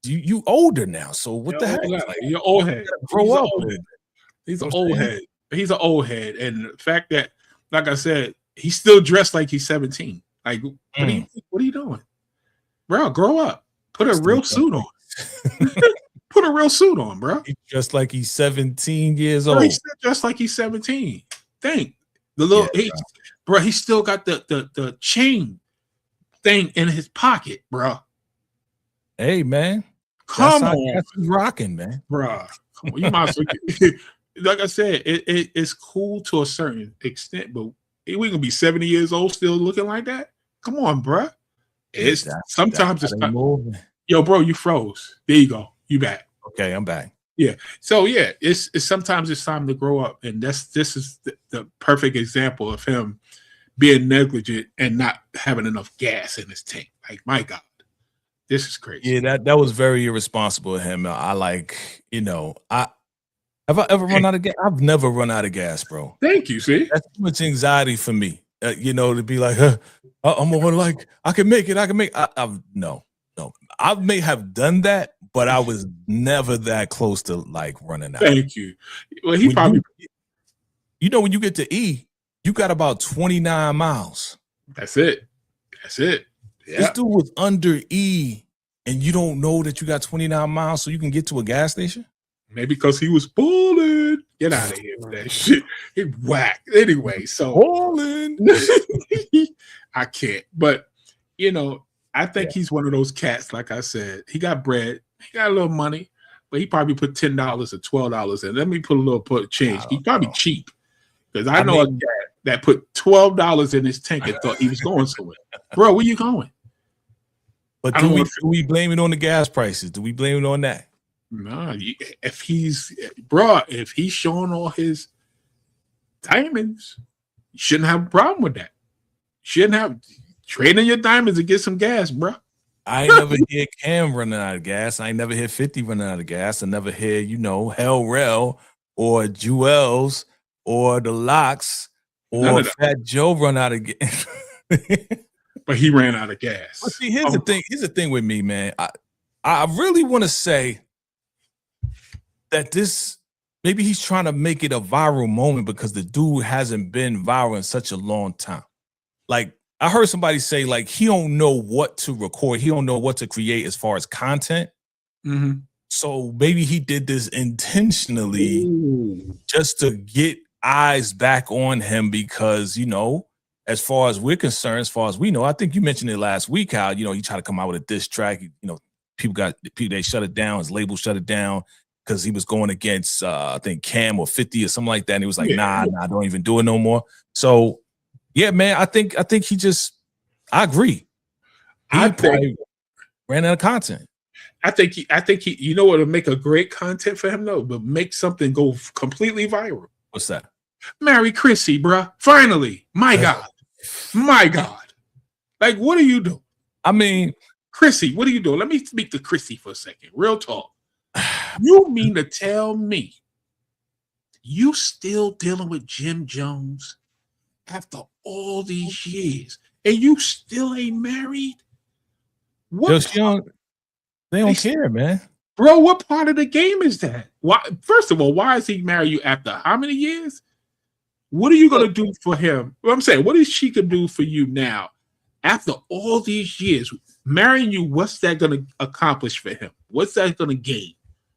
You older now. So what the heck? You're old head. Grow up. He's an old head. He's an old head. And the fact that, like I said, he's still dressed like he's 17. Like, what are you doing? Bro, grow up. Put a real suit on. Put a real suit on, bro. He's just like he's 17 years old. He's still just like he's 17. Think. The little bro, he still got the chain thing in his pocket, bro. Hey, man. Come on. That's rocking, man. Bro. Come on. You might as well like I said, it's cool to a certain extent, but we gonna be 70 years old still looking like that? Come on, bro. Sometimes it's not. Yo, bro, you froze. There you go. You back. Okay, I'm back. Yeah. So yeah, it's sometimes it's time to grow up, and this is the perfect example of him being negligent and not having enough gas in his tank. Like, my God, this is crazy. Yeah, that was very irresponsible of him. Have I ever run out of gas? I've never run out of gas, bro. Thank you. See, that's too much anxiety for me. To be like, I'm on like I can make it. No. I may have done that, but I was never that close to like running out. Thank you. Well, he probably. When you get to E, you got about 29 miles. That's it. Yeah. This dude was under E and you don't know that you got 29 miles so you can get to a gas station? Maybe because he was balling. Get out of here with that shit. He whacked. Anyway, so Balling. I can't. But, you know, I think he's one of those cats, like I said. He got bread. He got a little money, but he probably put $10 or $12 in. Let me put a little change. He's probably cheap. Because I know a cat that put $12 in his tank and thought he was going somewhere. Bro, where you going? But do we blame it on the gas prices? Do we blame it on that? No, if he's showing all his diamonds, you shouldn't have a problem with that. Shouldn't have trading your diamonds to get some gas, bro. I ain't never hear Cam running out of gas. I ain't never hear 50 running out of gas. I never hear, Hell Rel or Jewels or the Locks or Fat Joe run out of gas. But he ran out of gas. But see, here's the thing. Here's the thing with me, man. I really want to say that maybe he's trying to make it a viral moment because the dude hasn't been viral in such a long time. Like, I heard somebody say, like, he don't know what to record. He don't know what to create as far as content. Mm-hmm. So maybe he did this intentionally just to get eyes back on him because, as far as we're concerned, as far as we know, I think you mentioned it last week, how, he tried to come out with a diss track. People, they shut it down. His label shut it down because he was going against, I think, Cam or 50 or something like that. And he was like, nah, don't even do it no more. So, yeah, man, I think he just, I agree. He probably ran out of content. I think he, you know what would make a great content for him though? But make something go completely viral. What's that? Marry Chrissy, bruh. Finally. My God. Like, what are you doing? I mean, Chrissy, what are you doing? Let me speak to Chrissy for a second. Real talk. You mean to tell me you still dealing with Jim Jones after all these years and you still ain't married? What? They don't care, man. Bro, what part of the game is that? Why? First of all, why is he marry you after how many years? What are you going to do for him? Well, I'm saying, what is she going to do for you now? After all these years, marrying you, what's that going to accomplish for him? What's that going to gain?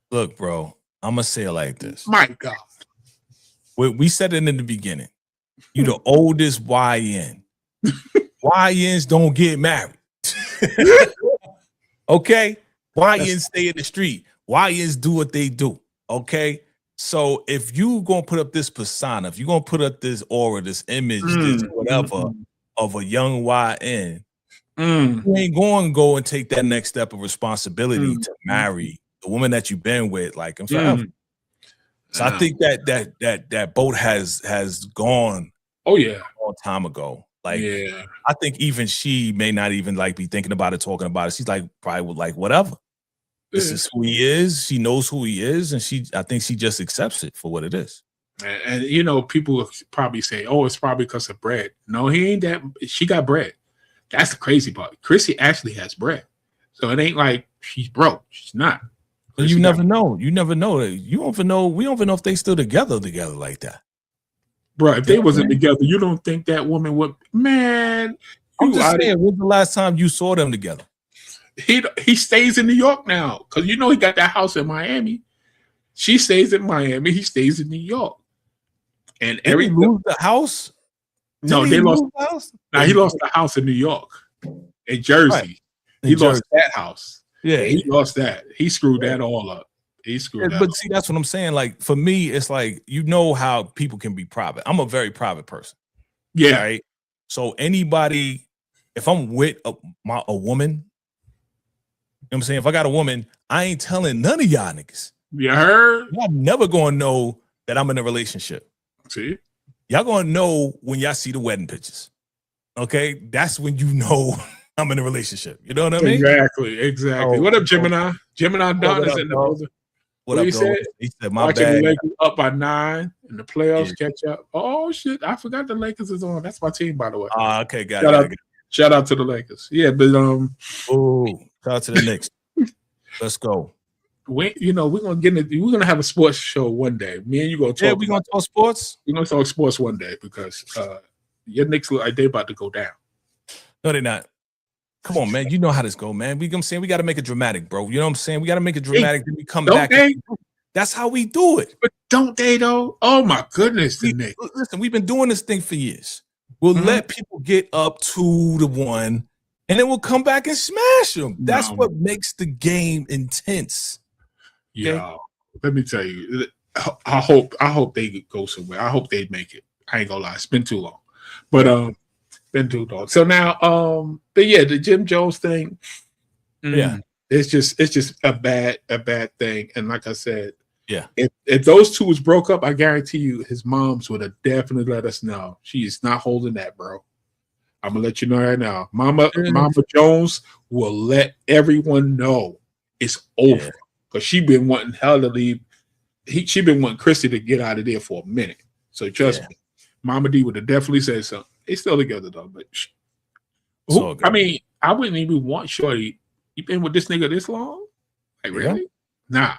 Look, bro, I'm going to say it like this. My God. We said it in the beginning. You the oldest YN. YNs don't get married. Okay? YNs stay in the street. YNs do what they do. Okay? So if you going to put up this persona, if you're going to put up this aura, this image, this whatever of a young YN, you ain't going to go and take that next step of responsibility to marry the woman that you've been with, like, in forever. So I think that boat has gone. Oh yeah, a long time ago. Like, I think even she may not even like be thinking about it, talking about it. She's like probably like whatever. This is who he is. She knows who he is, and I think she just accepts it for what it is. And people probably say, "Oh, it's probably because of bread." No, he ain't that. She got bread. That's the crazy part. Chrissy actually has bread, so it ain't like she's broke. She's not. But you never know. You never know that. You don't even know. We don't even know if they still together like that. Bro, if they wasn't together, you don't think that woman would? Man, I'm just saying. When's the last time you saw them together? He stays in New York now because he got that house in Miami. She stays in Miami. He stays in New York. And he lose the house? No, they lost the house. Now he lost the house in New York, in Jersey. Right. He lost that house. Yeah, he lost that. He screwed that all up. He screwed that. But see, that's what I'm saying. Like, for me, it's like, how people can be private. I'm a very private person. Yeah. Right. So anybody, if I'm with a woman, you know what I'm saying? If I got a woman, I ain't telling none of y'all niggas. You heard? Y'all never gonna know that I'm in a relationship. See? Y'all gonna know when y'all see the wedding pictures. Okay? That's when you know I'm in a relationship. You know what I mean? Exactly. Oh, what up, Gemini? Gemini Don is in the building. What up, he said? He said, my watching bad. The Lakers up by 9 in the playoffs, catch up. Oh, shit. I forgot the Lakers is on. That's my team, by the way. Okay, got it. Shout out to the Lakers. Yeah, but shout out to the Knicks. Let's go. We're gonna get into. We're gonna have a sports show one day. Me and you gonna talk. Yeah, we're gonna talk sports. We're gonna talk sports one day because your Knicks look like they about to go down. No, they're not. Come on, man. You know how this go, man. I'm saying we got to make it dramatic, bro. You know what I'm saying? We got to make it dramatic. Then we come Don't back. they? That's how we do it. But don't they though? Oh my goodness, the Nick. Listen, we've been doing this thing for years. We'll let people get up 2-1, and then we'll come back and smash them. That's what makes the game intense. Okay? Yeah, let me tell you. I hope they go somewhere. I hope they make it. I ain't gonna lie, it's been too long, but been too long. So now, but yeah, the Jim Jones thing, it's just a bad thing. And like I said, if those two was broke up, I guarantee you, his moms would have definitely let us know. She is not holding that, bro. I'm gonna let you know right now. Mama Jones will let everyone know it's over because she been wanting hell to leave. She been wanting Christy to get out of there for a minute. So trust me, Mama D would have definitely said something. They still together though, but I mean, I wouldn't even want Shorty. You been with this nigga this long? Like really? Nah,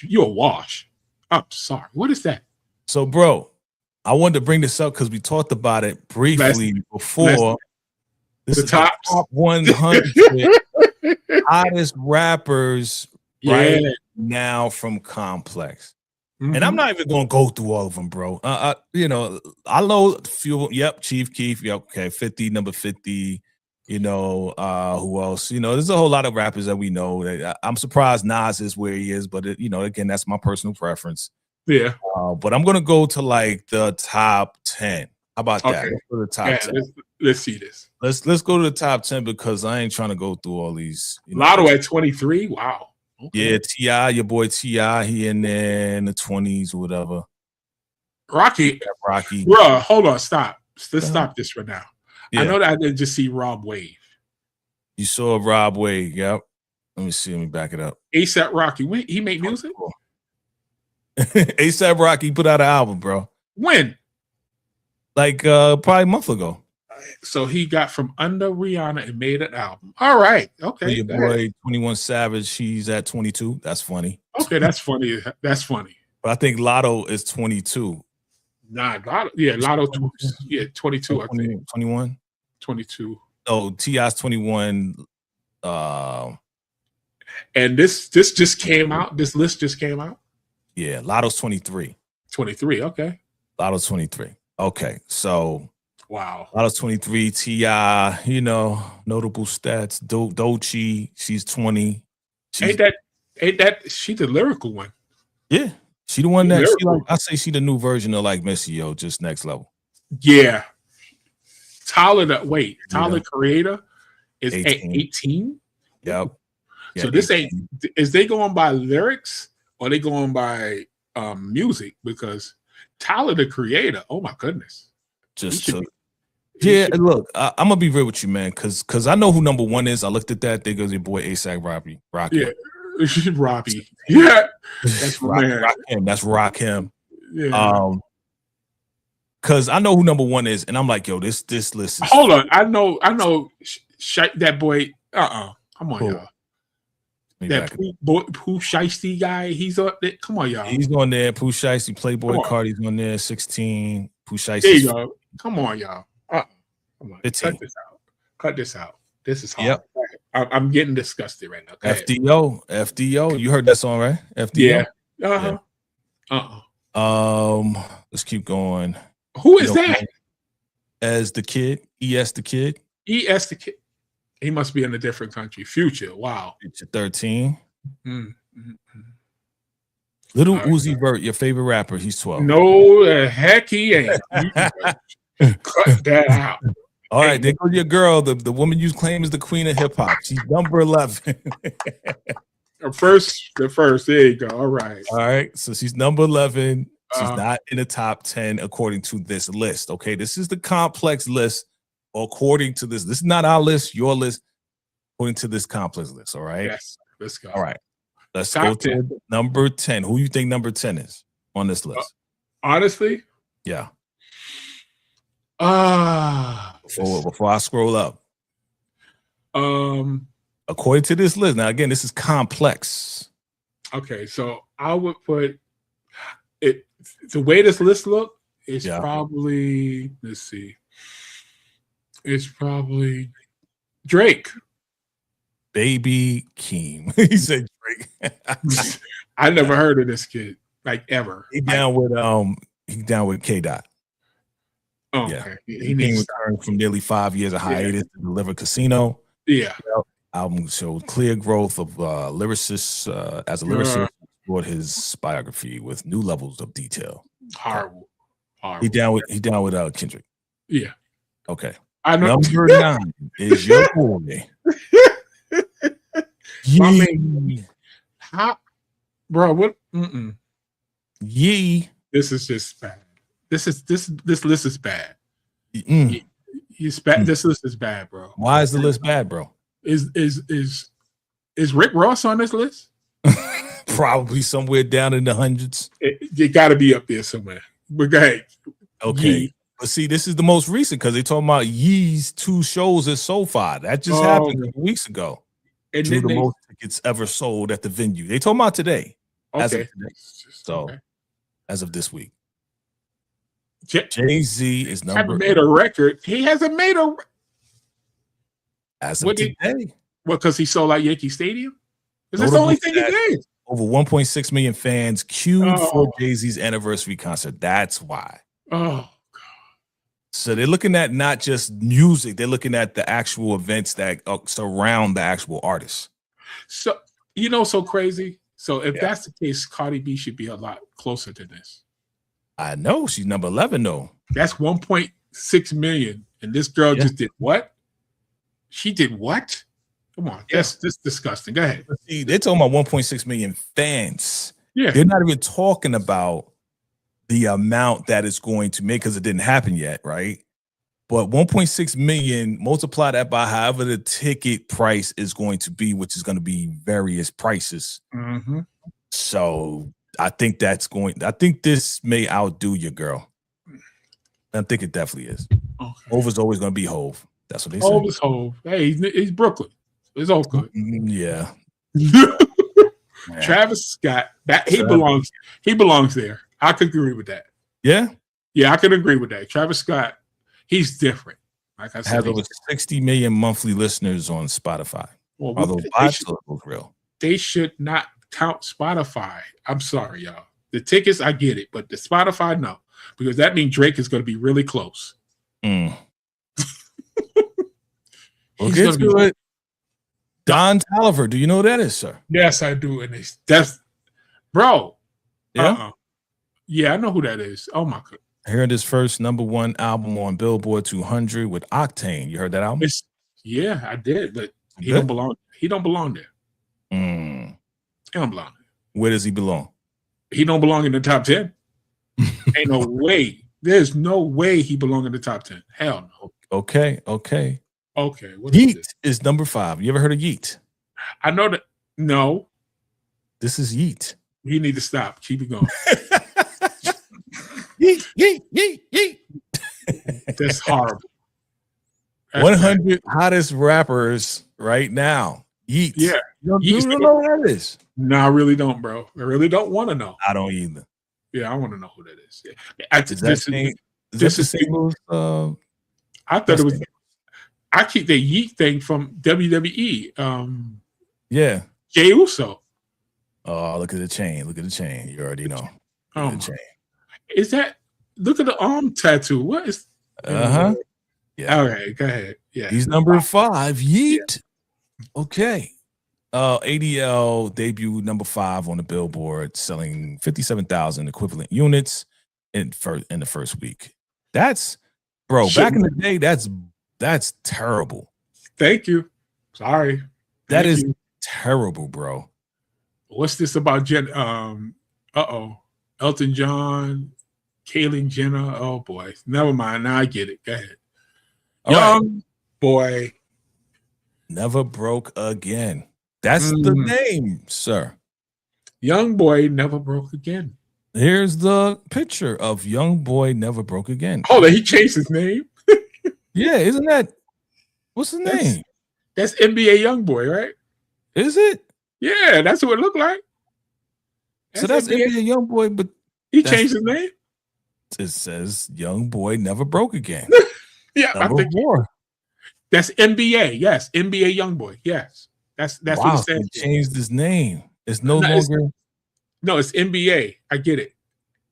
you're a wash. I'm sorry. What is that? So, bro, I wanted to bring this up because we talked about it briefly before. This is the top 100 hottest rappers right now from Complex. And I'm not even gonna go through all of them, bro. You know, I know a few. Yep, Chief Keef. Yep, okay, 50, number 50. You know, who else? You know, there's a whole lot of rappers that we know. I'm surprised Nas is where he is, but you know, again, that's my personal preference. Yeah. But I'm gonna go to like the top 10. How about that? Let's go to the top 10. Let's see this. Let's go to the top 10 because I ain't trying to go through all these. Lotto at 23. Wow. Okay. Yeah, T.I., your boy T.I., he in there in the 20s or whatever. Rocky. Bro, hold on, stop. Let's stop this for now. I know that I didn't just see Rob Wave. You saw Rob Wave, yep. Let me see, let me back it up. ASAP Rocky, when he made music? ASAP Rocky put out an album, bro. When? Like probably a month ago. So he got from under Rihanna and made an album. All right. Okay. Your boy 21 Savage, he's at 22. That's funny. Okay, that's funny. That's funny. But I think Lotto is 22. Nah, Lotto 22, I think. 21? 22. Oh, T.I.'s 21. And this just came out. This list just came out. Yeah, Lotto's 23. 23, okay. Lotto's 23. Okay, so wow. Lotto's 23, T.I., you know, notable stats. Doechii, she's 20. Ain't that she the lyrical one? Yeah. She the one that I say she the new version of like Missy, just next level. Yeah. Tyler Creator is 18. Yep. Yeah, so this 18. Is they going by lyrics or they going by music? Because Tyler the Creator, oh my goodness. Look, I'm gonna be real with you, man, because I know who number one is. I looked at that. There goes your boy ASAP Rocky. Yeah. Robbie. Yeah. That's man. Rock him. That's Rock him. Yeah. Cause I know who number one is, and I'm like, yo, this list is hold on. I know that boy. Come on, y'all. That Pooh Shiesty guy, he's on there. Come on, y'all. He's on there. Pooh Shiesty, Playboy Cardi's on there, 16. Pooh Shiesty. There you go. Come on, y'all. Come on. 15. Cut this out. This is hard. Yep. I'm getting disgusted right now. FDO. You heard that song, right? FDO. Yeah. Let's keep going. Who is that? As the Kid. ES the Kid. ES the Kid. He must be in a different country. Future. Wow. Future 13. Little Uzi Vert, your favorite rapper. He's 12. No, the heck he ain't. Cut that out. All right, there goes your girl, the woman you claim is the queen of hip hop. She's number 11. The first. There you go. All right. So she's number 11. She's not in the top 10 according to this list. Okay, this is the Complex list according to this. This is not our list, your list, according to this Complex list. All right. Yes. Let's go. All right. Let's go to number 10. Who you think number 10 is on this list? Honestly? Yeah. Before I scroll up. According to this list. Now, again, this is Complex. Okay, so I would put it the way this list look is probably, let's see. It's probably Drake. Baby Keem. He said Drake. I never heard of this kid, like ever. He down with K Dot. Oh, Yeah. okay. He returned from nearly 5 years of hiatus to deliver Casino. Yeah. Album showed clear growth of lyricist as a lyricist. Explored his biography with new levels of detail. Horrible. He down with Kendrick. Yeah. Okay. I know. Number 9 is your boy. My man. How, bro? What? Yee. This is just bad. This list is bad. This list is bad, bro. Why is the list bad, bro? Is Rick Ross on this list? Probably somewhere down in the hundreds. It got to be up there somewhere. But go ahead. Okay. Yee. But see, this is the most recent because they talking about Yee's 2 shows at SoFi. That just happened a couple weeks ago. And Two of the most tickets ever sold at the venue. They talking about today. As of today. So as of this week. Jay-Z is number. Haven't made a record. He hasn't made a. As of today. What? Because he sold out Yankee Stadium. Is this the only thing he did? Over 1.6 million fans queued for Jay-Z's anniversary concert. That's why. Oh God! So they're looking at not just music; they're looking at the actual events that surround the actual artist. So so crazy. So if that's the case, Cardi B should be a lot closer to this. I know she's number 11 though. That's 1.6 million, and this girl just did what? She did what? Come on, that's disgusting. Go ahead. See, they're talking about 1.6 million fans. Yeah, they're not even talking about the amount that it's going to make because it didn't happen yet, right? But 1.6 million, multiply that by however the ticket price is going to be, which is going to be various prices. Mm-hmm. So I think this may outdo your girl. I think it definitely is. Okay. Hove is always going to be Hove. That's what they say. Hove is Hove. Hey, he's Brooklyn. It's all good. Yeah. Travis Scott, he belongs there. I could agree with that. Yeah? Yeah, I could agree with that. Travis Scott, he's different. Like I said, has over 60 million monthly listeners on Spotify. Well, although real. They should not count Spotify. I'm sorry, y'all. The tickets, I get it, but the Spotify, no. Because that means Drake is going to be really close. We'll get to it. Don Toliver, do you know who that is, sir? Yes, I do. And that's bro. Yeah. Yeah, I know who that is. Oh my god. I heard his first #1 album on Billboard 200 with Octane. You heard that album? Yeah, I did, but he don't belong. He don't belong there. He don't belong there. Where does he belong? He don't belong in the top 10. Ain't no way. There's no way he belong in the top 10. Hell no. Okay. What Yeet is number 5. You ever heard of Yeet? I know that. No. This is Yeet. He need to stop. Keep it going. Yeet. That's horrible. 100 hottest rappers right now. Yeet. Yeah. You don't know who that is? No, I really don't, bro. I really don't want to know. I don't either. Yeah, I want to know who that is. Yeah. I thought it was. I keep the Yeet thing from WWE. Yeah. Jey Uso. Oh, look at the chain. You already know. The chain. Is that? Look at the arm tattoo. What is? Yeah. Okay, go ahead. Yeah. He's number 5. Yeet. Yeah. Okay. ATL debut number 5 on the Billboard, selling 57,000 equivalent units in the first week. That's back in the day, that's terrible. Thank you. Sorry. That is terrible, bro. What's this about Elton John, Caitlyn Jenner. Oh boy. Never mind. Now I get it. Go ahead. Young boy. Never broke again. That's the name, sir. Young boy never broke again. Here's the picture of Young Boy Never Broke Again. Oh, he changed his name? Yeah, isn't that? What's his name? That's NBA Young Boy, right? Is it? Yeah, that's what it looked like. That's NBA Young Boy, but he changed his name? It says Young Boy Never Broke Again. Yeah, I think more. That's NBA. Yes, NBA YoungBoy. Yes, that's Wow, what it so stands he for. changed his name. It's no No, it's- longer. No, it's NBA. I get it.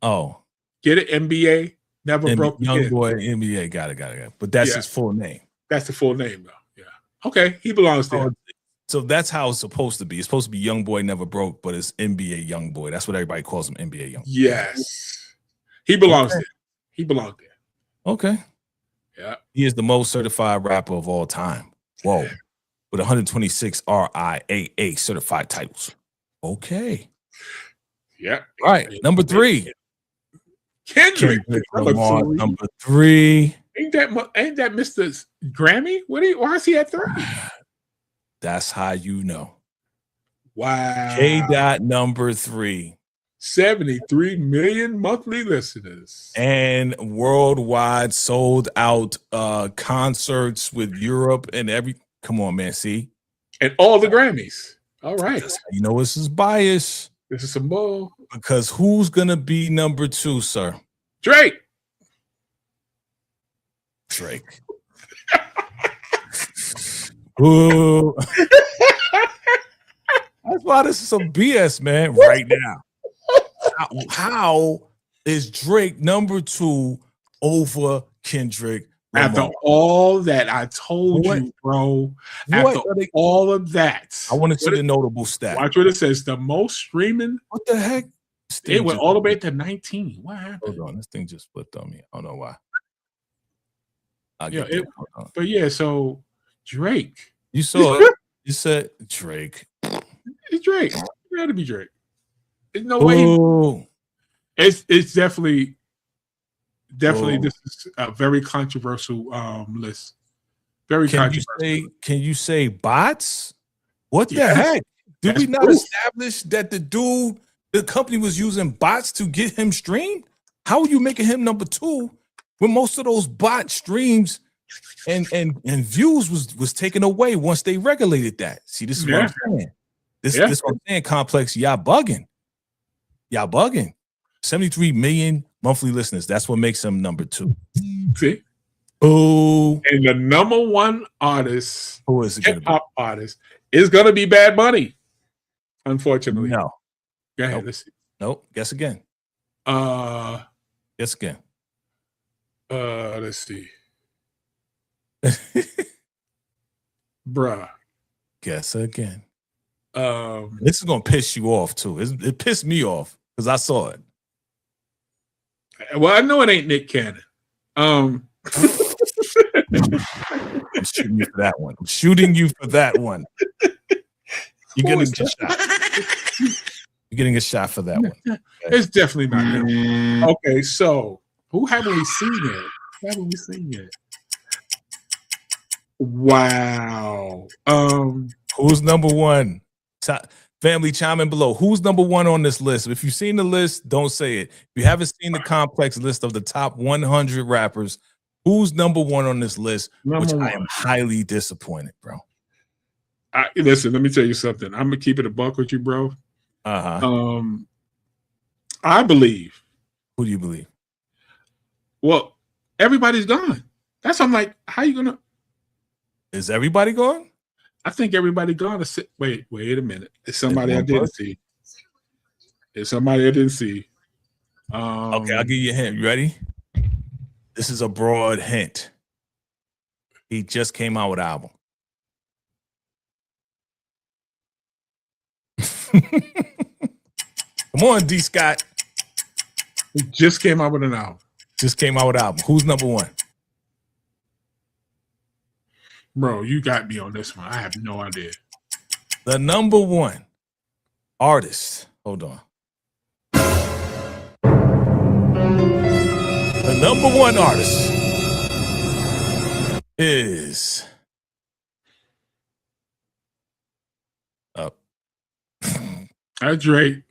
Oh, Get it? NBA. Never and broke Young again. Boy NBA. Got it. But that's Yeah. his full name. That's the full name, though. Yeah. Okay, he belongs there. So that's how it's supposed to be. It's supposed to be Young Boy Never Broke, but it's NBA Young Boy. That's what everybody calls him, NBA Young Boy. Yes, he belongs there. He belonged there. Okay. Yeah. He is the most certified rapper of all time. Whoa. With 126 RIAA certified titles. Okay. Yeah. All right. Number 3. Kendrick Lamar, number 3. Ain't that Mr. Grammy? Why is he at 3? That's how you know. Wow. K. Number 3. 73 million monthly listeners. And worldwide sold out concerts with Europe and come on, man. See? And all the Grammys. All right. You know, this is bias. This is some bull. Because who's gonna be number 2, sir? Drake. Ooh. That's why this is some BS, man, right now. How is Drake number 2 over Kendrick Lamar? After all that I told you, bro. After all of that. I want to see the notable stat. Watch what it says. The most streaming. What the heck? It went all the way to 19. What happened? Hold on. This thing just flipped on me. I don't know why. But yeah, so Drake. You saw it. You said Drake. It's Drake. It had to be Drake. There's no way. It's definitely this is a very controversial list. Very controversial. Can you say bots? What the heck? Did we not establish that the company was using bots to get him streamed? How are you making him number 2 when most of those bot streams and views was taken away once they regulated that? See, this is what I'm saying. This is what I'm saying, Complex. Y'all bugging. 73 million monthly listeners. That's what makes him number 2. See? Oh. And the number 1 artist, who is it? Hip-hop artist, is gonna be Bad Bunny. Unfortunately. No. Go ahead. Nope. Let's see. Nope. Guess again. Guess again. Let's see. Bruh. Guess again. This is gonna piss you off too. It pissed me off because I saw it. Well, I know it ain't Nick Cannon. I'm shooting you for that one. I'm shooting you for that one. You're getting a shot. You're getting a shot for that one. Okay. It's definitely not him. Okay, so who haven't we seen yet? Wow. Who's number 1? Family, chime in below. Who's number 1 on this list? If you've seen the list, don't say it. If you haven't seen the complex list of the top 100 rappers, who's number 1 on this list? I am highly disappointed, bro. Listen, let me tell you something. I'm gonna keep it a buck with you, bro. I believe. Who do you believe? Well, everybody's gone. That's I'm like, how you gonna? Is everybody gone? I think everybody gone. Wait a minute. It's somebody I didn't see. It's somebody I didn't see. Okay, I'll give you a hint. You ready? This is a broad hint. He just came out with an album. Come on, D. Scott. He just came out with an album. Who's number 1? Bro, you got me on this one. I have no idea. The number 1 artist. Hold on. The number 1 artist is That's Drake.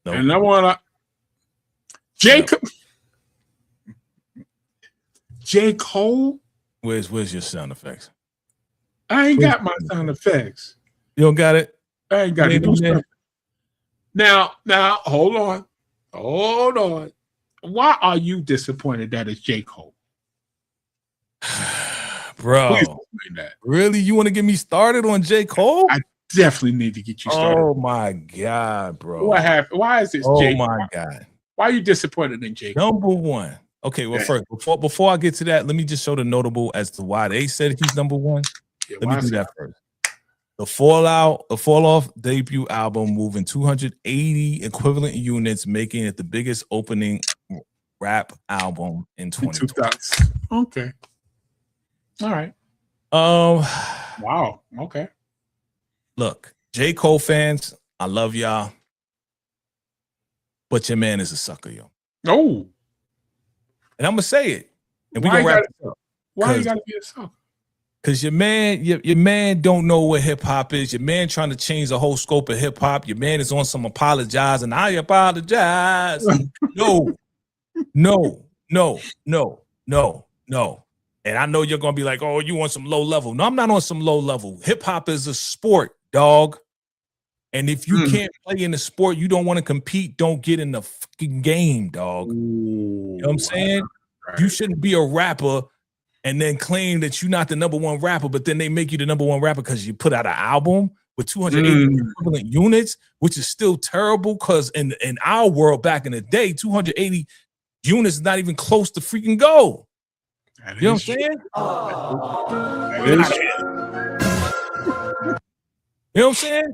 Nope. And number 1, Jacob. J. Cole. Where's your sound effects? I ain't got my sound effects. You don't got it? I ain't got it. Now, hold on. Why are you disappointed that it's J. Cole? Bro, Please explain that. Really? You want to get me started on J. Cole? I definitely need to get you started. Oh my God, bro. What happened? Why is this Oh my God. Why are you disappointed in J. Cole? Number one. Okay, well, first, before I get to that, let me just show the notable as to why they said he's number one. Yeah, let me do that first. The Fall Off debut album moving 280 equivalent units, making it the biggest opening rap album in 2020. Okay. All right. Wow. Okay. Look, J. Cole fans, I love y'all, but your man is a sucker, yo. No. And I'm gonna say it. And Why we gonna wrap it up. Why you gotta be a sucker? Because your man don't know what hip hop is. Your man trying to change the whole scope of hip hop. Your man is on some apologize and I apologize. No. And I know you're gonna be like, oh, you on some low level. No, I'm not on some low level. Hip hop is a sport, dog. And if you can't play in the sport, you don't want to compete. Don't get in the fucking game, dog. You know what I'm saying? Right. You shouldn't be a rapper and then claim that you're not the number one rapper, but then they make you the number one rapper because you put out an album with 280 equivalent units, which is still terrible because in our world back in the day, 280 units is not even close to freaking gold. You know what I'm saying? You know what I'm saying?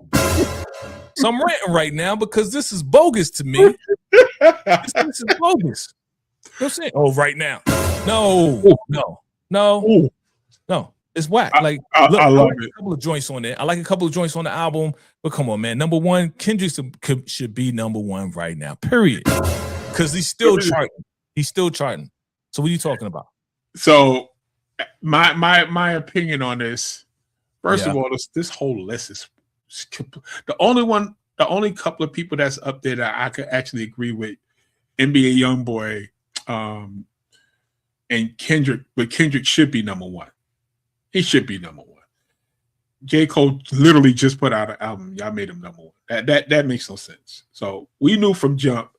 So I'm ranting right now because this is bogus to me. This is bogus. You know what I'm saying? Oh, right now. No. It's whack. Like, look, I like a couple of joints on there. I like a couple of joints on the album, but come on, man. Number one, Kendrick should be number one right now, period. Because he's still charting. He's still charting. So what are you talking about? So my opinion on this, first of all, this whole list is the only couple of people that's up there that I could actually agree with, NBA Youngboy, and Kendrick, but Kendrick should be number one. He should be number one. J. Cole literally just put out an album. Y'all made him number one. That makes no sense. So we knew from jump,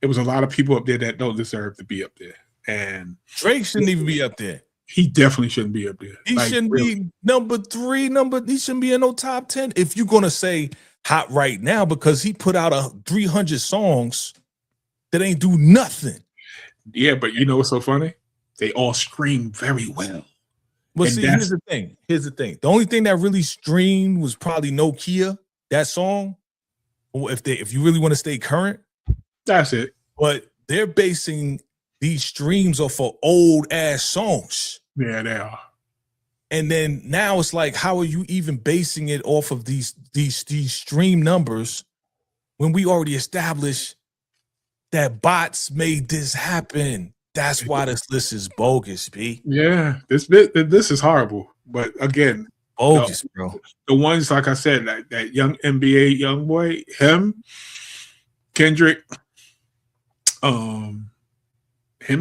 it was a lot of people up there that don't deserve to be up there. And Drake shouldn't even be up there. He definitely shouldn't be up there. He shouldn't be number three. He shouldn't be in no top 10. If you're gonna say hot right now, because he put out 300 songs that ain't do nothing. Yeah, but you know what's so funny? They all stream very well. But see, here's the thing. The only thing that really streamed was probably Nokia, that song. If you really want to stay current, that's it. But they're basing these streams off of old ass songs. Yeah, they are. And then now it's like, how are you even basing it off of these stream numbers when we already established that bots made this happen? That's why this list is bogus, B. Yeah, this is horrible. But again, bogus, bro. The ones, like I said, that young NBA young boy, him, Kendrick, him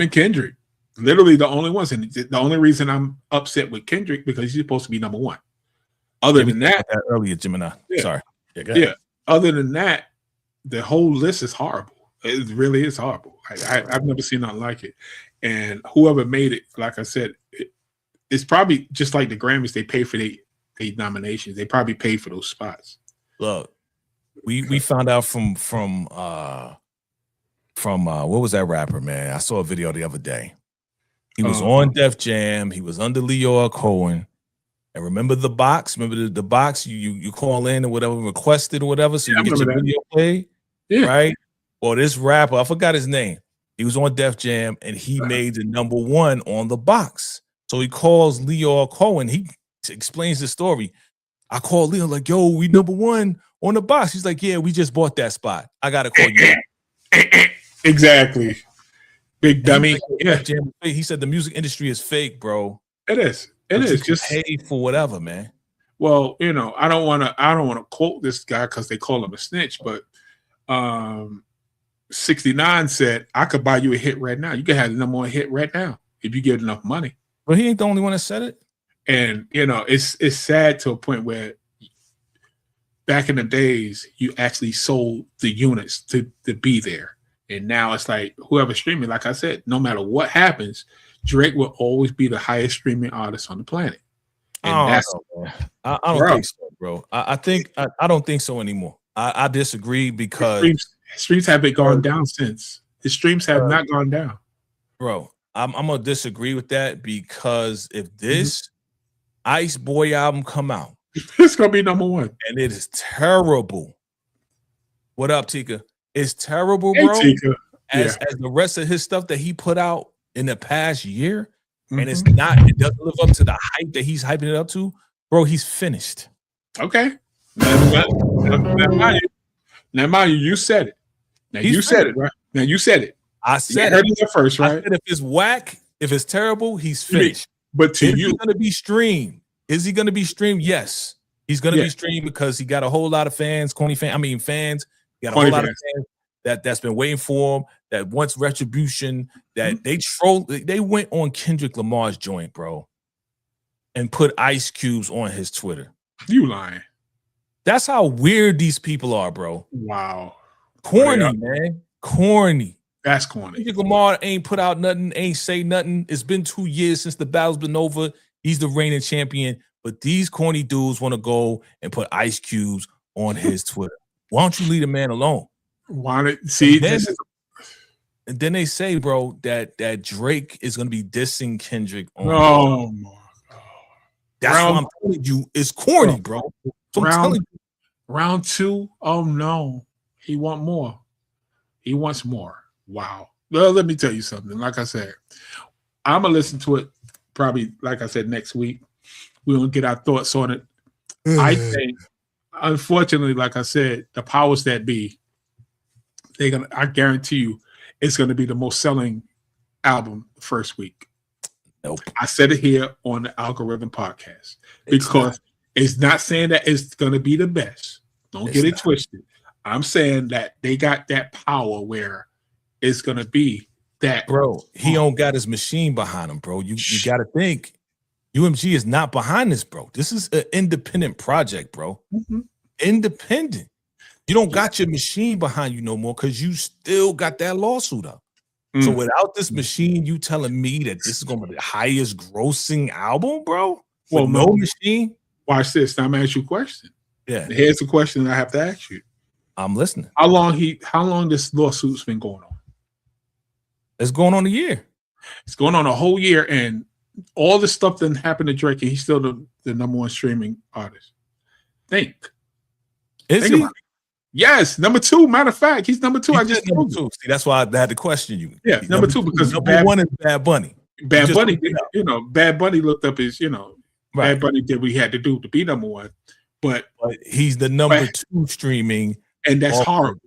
and Kendrick, literally the only ones. And the only reason I'm upset with Kendrick because he's supposed to be number one. Other than that, earlier, Gemini. Yeah. Sorry. Yeah. Other than that, the whole list is horrible. It really is horrible. I've never seen nothing like it. And whoever made it, like I said, it's probably just like the Grammys. They pay for their nominations. They probably pay for those spots. Look, we found out from what was that rapper, man? I saw a video the other day. He was on Def Jam. He was under Leo Cohen. And remember the box? Remember the box? You call in or whatever, requested or whatever, so you get your video played? Yeah. Right? Well, this rapper, I forgot his name. He was on Def Jam and he made the number one on the box. So he calls Leo Cohen. He explains the story. I called Leo like, yo, we number one on the box. He's like, yeah, we just bought that spot. I got to call you. Exactly. Big dummy. Like, yeah. He said the music industry is fake, bro. It is. It is. Just pay for whatever, man. Well, you know, I don't want to quote this guy because they call him a snitch, but 69 said, I could buy you a hit right now. You can have the number one hit right now if you get enough money. But he ain't the only one that said it. And, you know, it's sad to a point where back in the days, you actually sold the units to be there. And now it's like whoever's streaming, like I said, no matter what happens, Drake will always be the highest streaming artist on the planet. And I don't think so, bro. I don't think so anymore. I disagree because streams haven't gone down since. His streams have not gone down. Bro, I'm gonna disagree with that because if this Ice Boy album come out, it's gonna be number one. And it is terrible. What up, Tika? It's terrible, Hey, bro. Tika. As the rest of his stuff that he put out in the past year, and it doesn't live up to the hype that he's hyping it up to, bro. He's finished. Okay. Now mind you, you said it. Now you said it, right? Now you said it. I said heard it first, right? I said if it's whack, if it's terrible, he's finished. But to you, is he going to be streamed? Is he going to be streamed? Yes, he's going to be streamed because he got a whole lot of fans, fans. He got a whole lot of fans that's been waiting for him. That wants retribution. That they trolled. They went on Kendrick Lamar's joint, bro, and put ice cubes on his Twitter. You lying? That's how weird these people are, bro. Wow, corny, man, corny. That's corny. Kendrick Lamar ain't put out nothing, ain't say nothing. It's been 2 years since the battle's been over. He's the reigning champion, but these corny dudes want to go and put ice cubes on his Twitter. Why don't you leave a man alone? And then they say, bro, that Drake is going to be dissing Kendrick on. Oh my God. That's what I'm telling you. It's corny, bro. So I'm telling you. Round 2. Oh no, he wants more. He wants more. Wow. Well, let me tell you something. Like I said, I'm gonna listen to it probably, like I said, next week. We're gonna get our thoughts on it. I think, unfortunately, like I said, the powers that be, I guarantee you, it's gonna be the most selling album the first week. Nope. I said it here on the Algorithm Podcast because it's not saying that it's gonna be the best. Don't get it twisted. I'm saying that they got that power where it's gonna be that, bro. He don't got his machine behind him, bro. You got to think UMG is not behind this, bro. This is an independent project, bro. Independent. You don't got your machine behind you no more because you still got that lawsuit up. So without this machine, you telling me that this is going to be the highest grossing album, bro? Well, no machine. Watch this. Now I'm gonna ask you a question. Yeah. Here's the question I have to ask you. I'm listening. How long this lawsuit's been going on? It's going on a year. It's going on a whole year, and all this stuff that happened to Drake, and he's still the number one streaming artist. Think he? Yes, number 2. Matter of fact, he's number 2. I just number 2. See, that's why I had to question you. Yeah, number 2 because number 1 is Bad Bunny. Bad Bunny, Bad Bunny looked up his, Bad Bunny did what he had to do to be number 1, but he's the number 2 streaming, and that's horrible.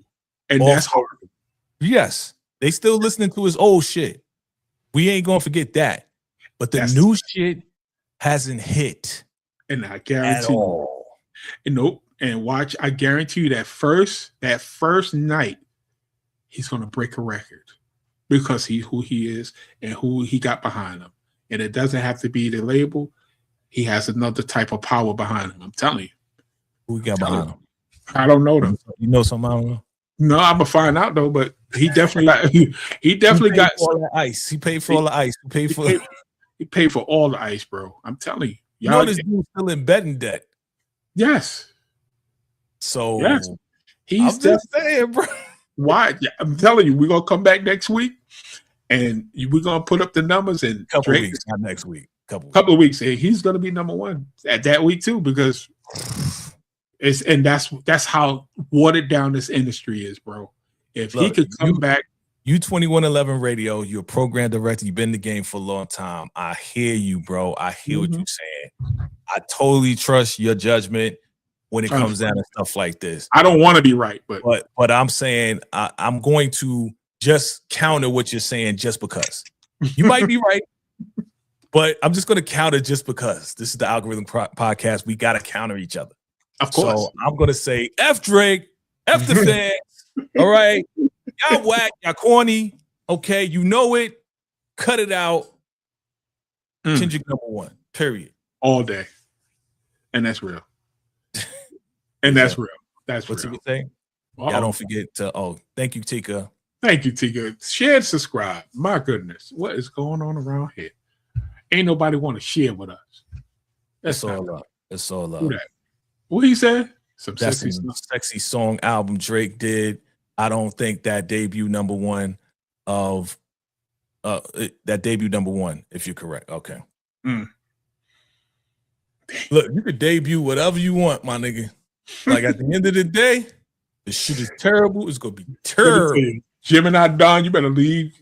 And that's horrible. Yes, they still listening to his old shit. We ain't gonna forget that. But the new shit hasn't hit, and I guarantee nope. And watch, I guarantee you that first night, he's gonna break a record because he's who he is and who he got behind him. And it doesn't have to be the label. He has another type of power behind him. I'm telling you. Who he got behind him? I don't know them. You know something I don't know? No, I'm gonna find out though. But he definitely got all the ice. He paid for all the ice. He paid for all the ice, bro. I'm telling you. You know this dude's still in betting debt. Yes. So he's just saying, bro. Why? I'm telling you, we're gonna come back next week, and we're gonna put up the numbers. And couple weeks, not next week. Couple of weeks, and he's gonna be number 1 at that week too, because that's how watered down this industry is, bro. If he could come back. You 2111 Radio, you're a program director, you've been in the game for a long time. I hear you, bro. I hear what you're saying. I totally trust your judgment when it comes down to stuff like this. I don't want to be right, but I'm saying I'm going to just counter what you're saying just because. You might be right, but I'm just going to counter just because. This is the Algorithm Podcast. We got to counter each other. Of course. So I'm going to say F Drake, F the fans. All right. Y'all whack, y'all corny. Okay, you know it. Cut it out. Kendrick number 1. Period. All day. And that's real. And that's real. That's what's real. What's he saying? Y'all don't forget to. Thank you, Tika. Thank you, Tika. Share and subscribe. My goodness, what is going on around here? Ain't nobody want to share with us. That's all up. It's all up. What he said? Some That's sexy some stuff. sexy song album Drake did. I don't think that debut number one of that debut number one, if you're correct. Okay. Look, you could debut whatever you want, my nigga. Like at the end of the day, the shit is terrible. It's gonna be terrible. Gemini Don, you better leave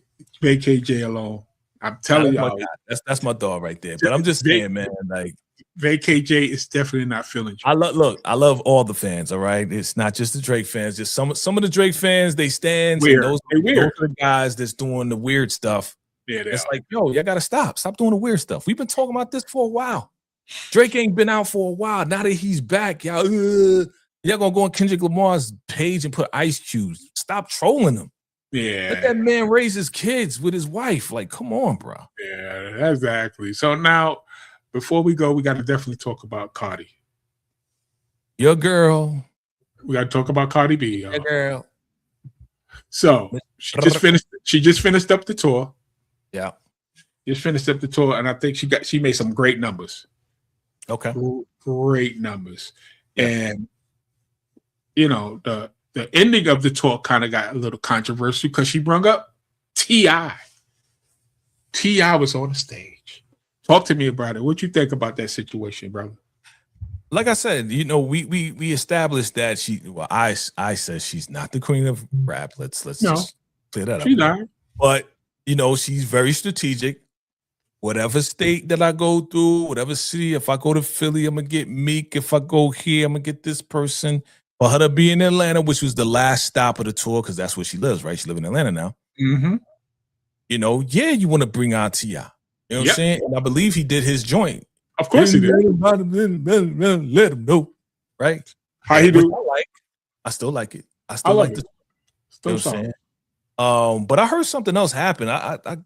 VACAY-J alone. I'm telling y'all. That's my dog right there. But I'm just saying, man, like VACAY-J is definitely not feeling you. I love all the fans, all right? It's not just the Drake fans, just some of the Drake fans, they stand. Those are the guys that's doing the weird stuff. Yeah, it's like, yo, y'all gotta stop doing the weird stuff. We've been talking about this for a while. Drake ain't been out for a while. Now that he's back, y'all gonna go on Kendrick Lamar's page and put ice cubes. Stop trolling him. Yeah, let that man raise his kids with his wife. Like, come on, bro. Yeah, exactly. So now, before we go, we got to definitely talk about Cardi. Your girl. We got to talk about Cardi B. Y'all. Your girl. So she just finished up the tour. Yeah, just finished up the tour, and I think she made some great numbers. Okay, great numbers, and you know the ending of the tour kind of got a little controversial because she brought up T.I. T.I. was on the stage. Talk to me about it. What you think about that situation, brother? Like I said, you know, we established that I said she's not the queen of rap. Let's just clear that up. She's not. But you know, she's very strategic. Whatever state that I go through, whatever city, if I go to Philly, I'm gonna get Meek. If I go here, I'm gonna get this person. For her to be in Atlanta, which was the last stop of the tour, because that's where she lives, right? She lives in Atlanta now. Mm-hmm. You know, yeah, you want to bring out T.I. You know what I'm saying? And I believe he did his joint. Of course he did. Let him know, right? How he do? I still like it. I still like it. You know what I'm saying? But I heard something else happen. I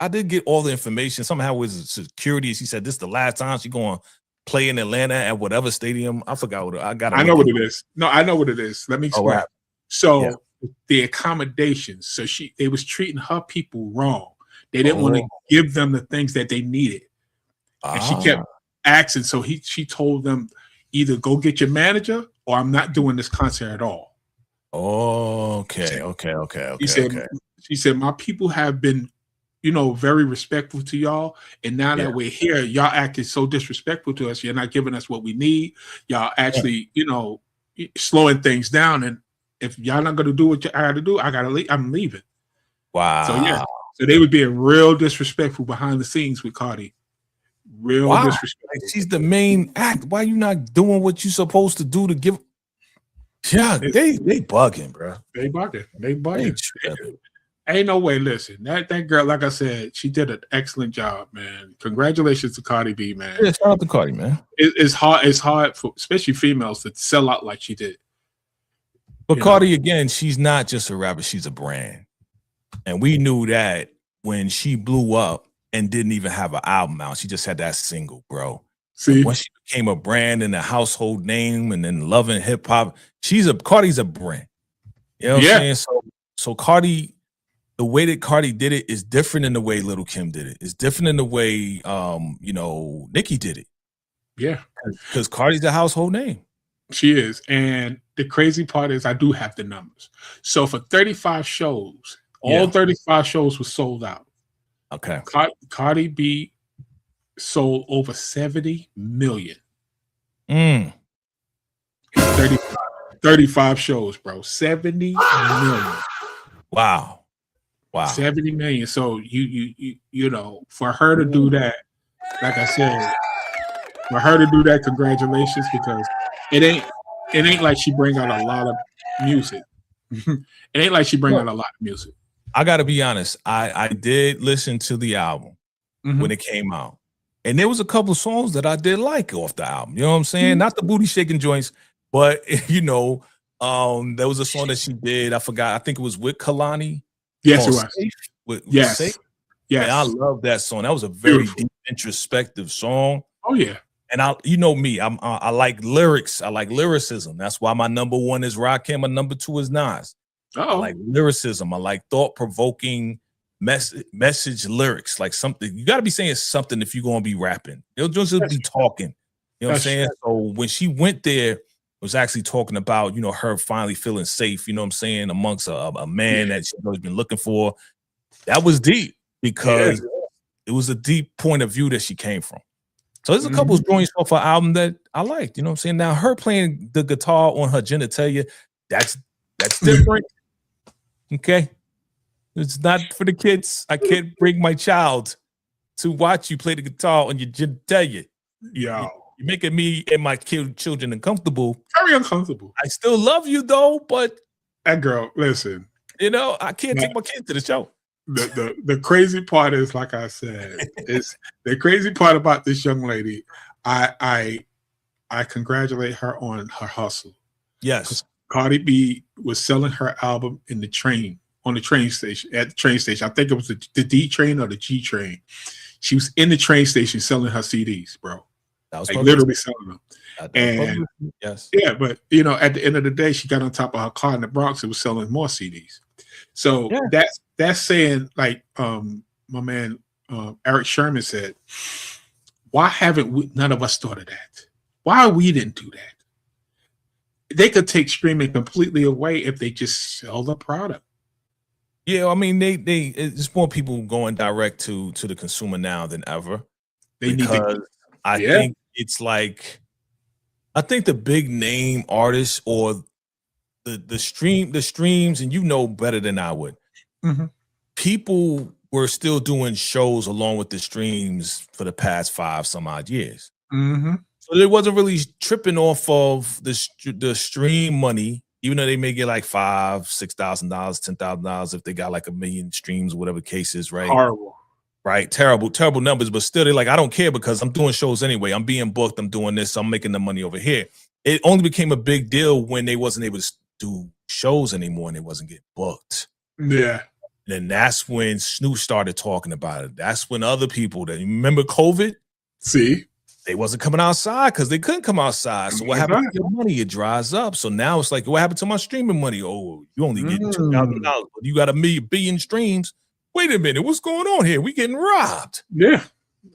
did get all the information. Somehow it was security. She said this is the last time she's going to play in Atlanta at whatever stadium. I forgot what I know what it is. No, I know what it is. Let me explain. So the accommodations. So they was treating her people wrong. They didn't want to give them the things that they needed. And she kept asking. So she told them either go get your manager or I'm not doing this concert at all. Okay. She said, my people have been, you know, very respectful to y'all. And now that we're here, y'all acting so disrespectful to us. You're not giving us what we need. Y'all actually, you know, slowing things down. And if y'all not going to do what I got to do, I got to leave. I'm leaving. Wow. So, so they would be real disrespectful behind the scenes with Cardi. Real disrespectful. Like, she's the main act. Why you not doing what you supposed to do to give? Yeah, they bugging, bro. They bugging. Ain't no way. Listen, that girl, like I said, she did an excellent job, man. Congratulations to Cardi B, man. Yeah, shout out to Cardi, man. It's hard for especially females to sell out like she did. But Cardi, again, she's not just a rapper; she's a brand, and we knew that when she blew up and didn't even have an album out. She just had that single, bro. See, when she became a brand and a household name, and then loving hip hop, Cardi's a brand. You know what I'm saying? So Cardi. The way that Cardi did it is different than the way Little Kim did it. It's different than the way, you know, Nicki did it. Yeah. Because Cardi's a household name. She is. And the crazy part is I do have the numbers. So for 35 shows, all 35 shows were sold out. Okay. Cardi B sold over 70 million. 35 shows, bro. 70 million. Wow. 70 million. So you know, for her to do that, like I said, for her to do that, congratulations, because it ain't like she bring out a lot of music. It ain't like she bring out a lot of music. I gotta be honest. I did listen to the album when it came out. And there was a couple of songs that I did like off the album. You know what I'm saying? Not the booty shaking joints, but you know, there was a song that she did. I forgot. I think it was with Kalani. Yes, it was. Yes. Man, I love that song. That was a very deep, introspective song. Oh yeah. And you know me, I like lyrics. I like lyricism. That's why my number one is Rakim. My number two is Nas. I like lyricism. I like thought-provoking message lyrics. Like something, you got to be saying something if you're going to be rapping. You'll just be talking. You know what I'm saying? So when she went there, was actually talking about, her finally feeling safe, you know what I'm saying, amongst a man that she's always been looking for. That was deep because it was a deep point of view that she came from. So there's a couple of joints off her album that I liked, you know what I'm saying? Now her playing the guitar on her genitalia, that's different. Okay. It's not for the kids. I can't bring my child to watch you play the guitar on your genitalia. Yo. You're making me and my children uncomfortable. Very uncomfortable. I still love you though, but that girl, listen. I can't take my kid to the show. The crazy part is, like I said, is the crazy part about this young lady. I congratulate her on her hustle. Yes. Cardi B was selling her album on the train station. At the train station. I think it was the D train or the G train. She was in the train station selling her CDs, bro. Like literally selling them. And but at the end of the day, she got on top of her car in the Bronx and was selling more CDs. So that's saying, like my man Eric Sherman said, why haven't none of us thought of that? Why we didn't do that? They could take streaming completely away if they just sell the product. Yeah, I mean, it's more people going direct to the consumer now than ever. I think it's like, I think the big name artists or the streams, and better than I would. People were still doing shows along with the streams for the past 5 some odd years. So they wasn't really tripping off of the stream money, even though they may get like $5,000, $6,000, $10,000 if they got like 1 million streams, whatever the case is, right? Horrible. Right, terrible numbers, but still they're like, I don't care because I'm doing shows anyway. I'm being booked. I'm doing this. So I'm making the money over here. It only became a big deal when they wasn't able to do shows anymore and they wasn't getting booked. Yeah. And that's when Snoop started talking about it. That's when other people that remember COVID, they wasn't coming outside because they couldn't come outside. So what happened to your money? It dries up. So now it's like, what happened to my streaming money? Oh, you only get $2,000, but you got 1 billion streams. Wait a minute, what's going on here? We getting robbed. Yeah.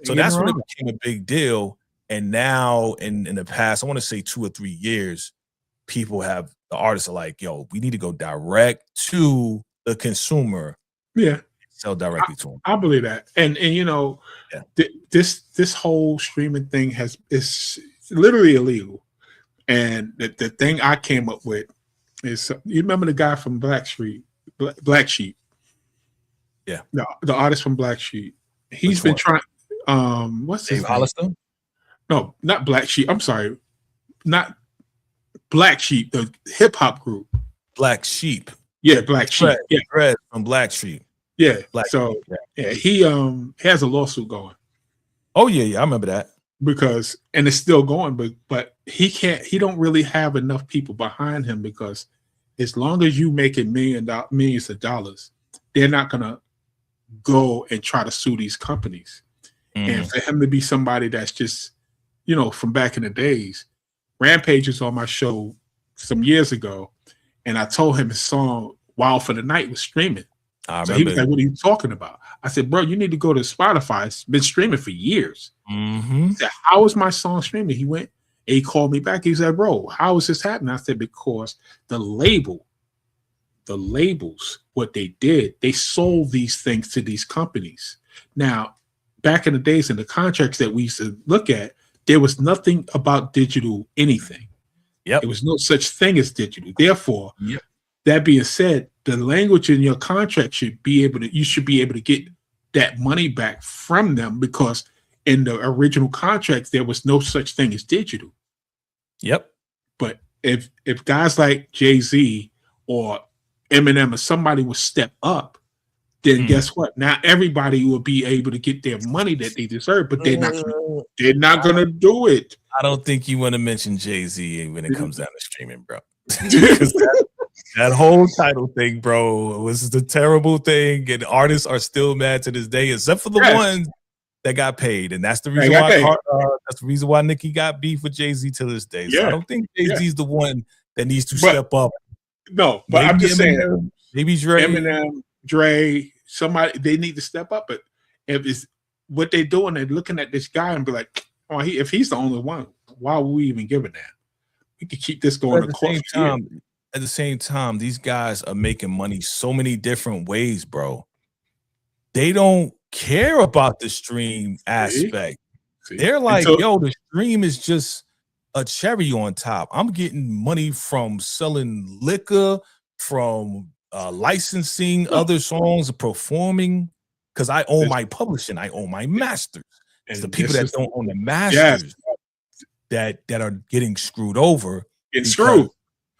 So that's when it became a big deal. And now in the past, I want to say 2 or 3 years, the artists are like, yo, we need to go direct to the consumer. Yeah. Sell directly to them. I believe that. And this whole streaming thing is literally illegal. And the thing I came up with is, you remember the guy from Black Sheep? Yeah. The artist from Black Sheep. He's been trying. What's his name? Hollister? No, not Black Sheep. I'm sorry. Not Black Sheep, the hip hop group. Black Sheep. Yeah, Black Sheep. Fred from Black Sheep. Yeah. He has a lawsuit going. Oh yeah, I remember that. Because, and it's still going, but he don't really have enough people behind him, because as long as you making millions of dollars, they're not gonna go and try to sue these companies. And for him to be somebody that's just, from back in the days, Rampage was on my show some years ago, and I told him his song "Wild for the Night" was streaming. So he was like, "What are you talking about?" I said, "Bro, you need to go to Spotify. It's been streaming for years." He said, "How is my song streaming?" He went and he called me back. He said, "Bro, how is this happening?" I said, "Because the labels, what they did, they sold these things to these companies. Now, back in the days in the contracts that we used to look at, there was nothing about digital anything. There was no such thing as digital. Therefore, that being said, the language in your contract should be able to get that money back from them, because in the original contracts, there was no such thing as digital. But if guys like Jay-Z or Eminem or somebody would step up, then guess what? Now everybody will be able to get their money that they deserve, but they're not gonna do it. I don't think you want to mention Jay-Z when it comes down to streaming, bro. That whole title thing, bro, was the terrible thing, and artists are still mad to this day, except for the ones that got paid, and that's the reason why. That's the reason why Nicki got beef with Jay-Z to this day. So I don't think Jay-Z's the one that needs to step up No, but I'm just saying, maybe Dre, Eminem, Dre, somebody, they need to step up. But if it's what they're doing, they're looking at this guy and be like, "Oh, if he's the only one, why would we even give it that? We could keep this going." At the same time, these guys are making money so many different ways, bro. They don't care about the stream aspect. They're like, yo, the stream is just a cherry on top. I'm getting money from selling liquor, from licensing other songs, performing, because I own my publishing, I own my masters. It's the people that don't own the masters that are getting screwed over. Getting screwed.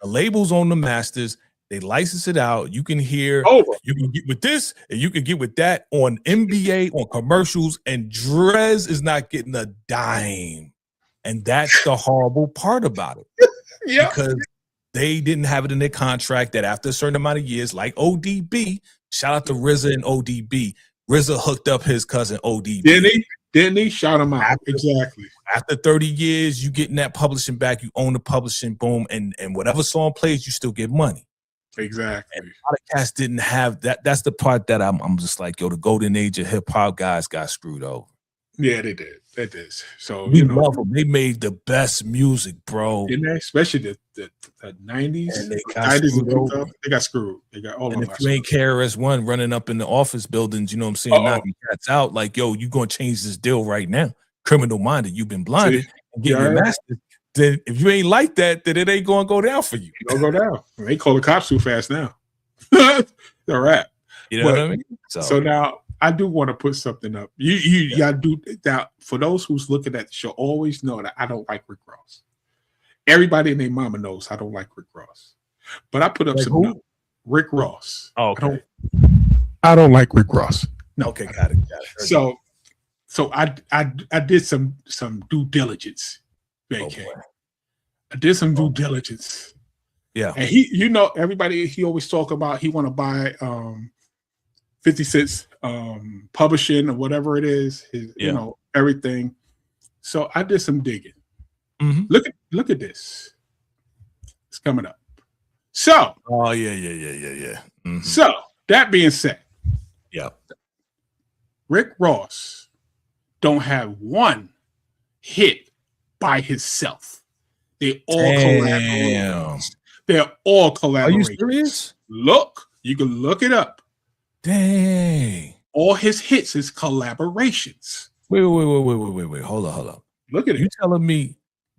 The labels own the masters. They license it out. You can hear, you can get with this, and you can get with that on NBA, on commercials, and Drez is not getting a dime. And that's the horrible part about it. Because they didn't have it in their contract that after a certain amount of years, like ODB, shout out to RZA and ODB. RZA hooked up his cousin ODB. Didn't he? Shout him out. Exactly. After 30 years, you getting that publishing back. You own the publishing, boom, and whatever song plays, you still get money. Exactly. And a lot of cats didn't have that. That's the part that I'm just like, yo, the golden age of hip hop guys got screwed over. Yeah, they did. They did. So we love them. They made the best music, bro. Didn't they? Especially the 90s. And they got screwed over. They got screwed. They got all of them. If you ain't KRS-One running up in the office buildings, you know what I'm saying, knocking cats out, like, yo, you gonna change this deal right now. Criminal minded, you've been blinded. And get your master. Then if you ain't like that, then it ain't gonna go down for you. Don't go down. They call the cops too fast now. They're rap. You know what I mean? So now I do want to put something up. Y'all do that for those who's looking at the show. Always know that I don't like Rick Ross. Everybody and their mama knows I don't like Rick Ross. But I put up some Rick Ross. Oh, okay. I don't like Rick Ross. No. Okay, got it. So I did some due diligence. VACAY. I did some due diligence. Yeah. And he, everybody, he always talk about he want to buy 50 Cent's publishing or whatever it is, his, everything. So I did some digging. Mm-hmm. Look at this. It's coming up. So Mm-hmm. So that being said, Rick Ross don't have one hit by himself. They all collaborate. They're all collaborations. Are you serious? Look, you can look it up. Dang. All his hits is collaborations. Wait. Hold on. Look at it. You telling me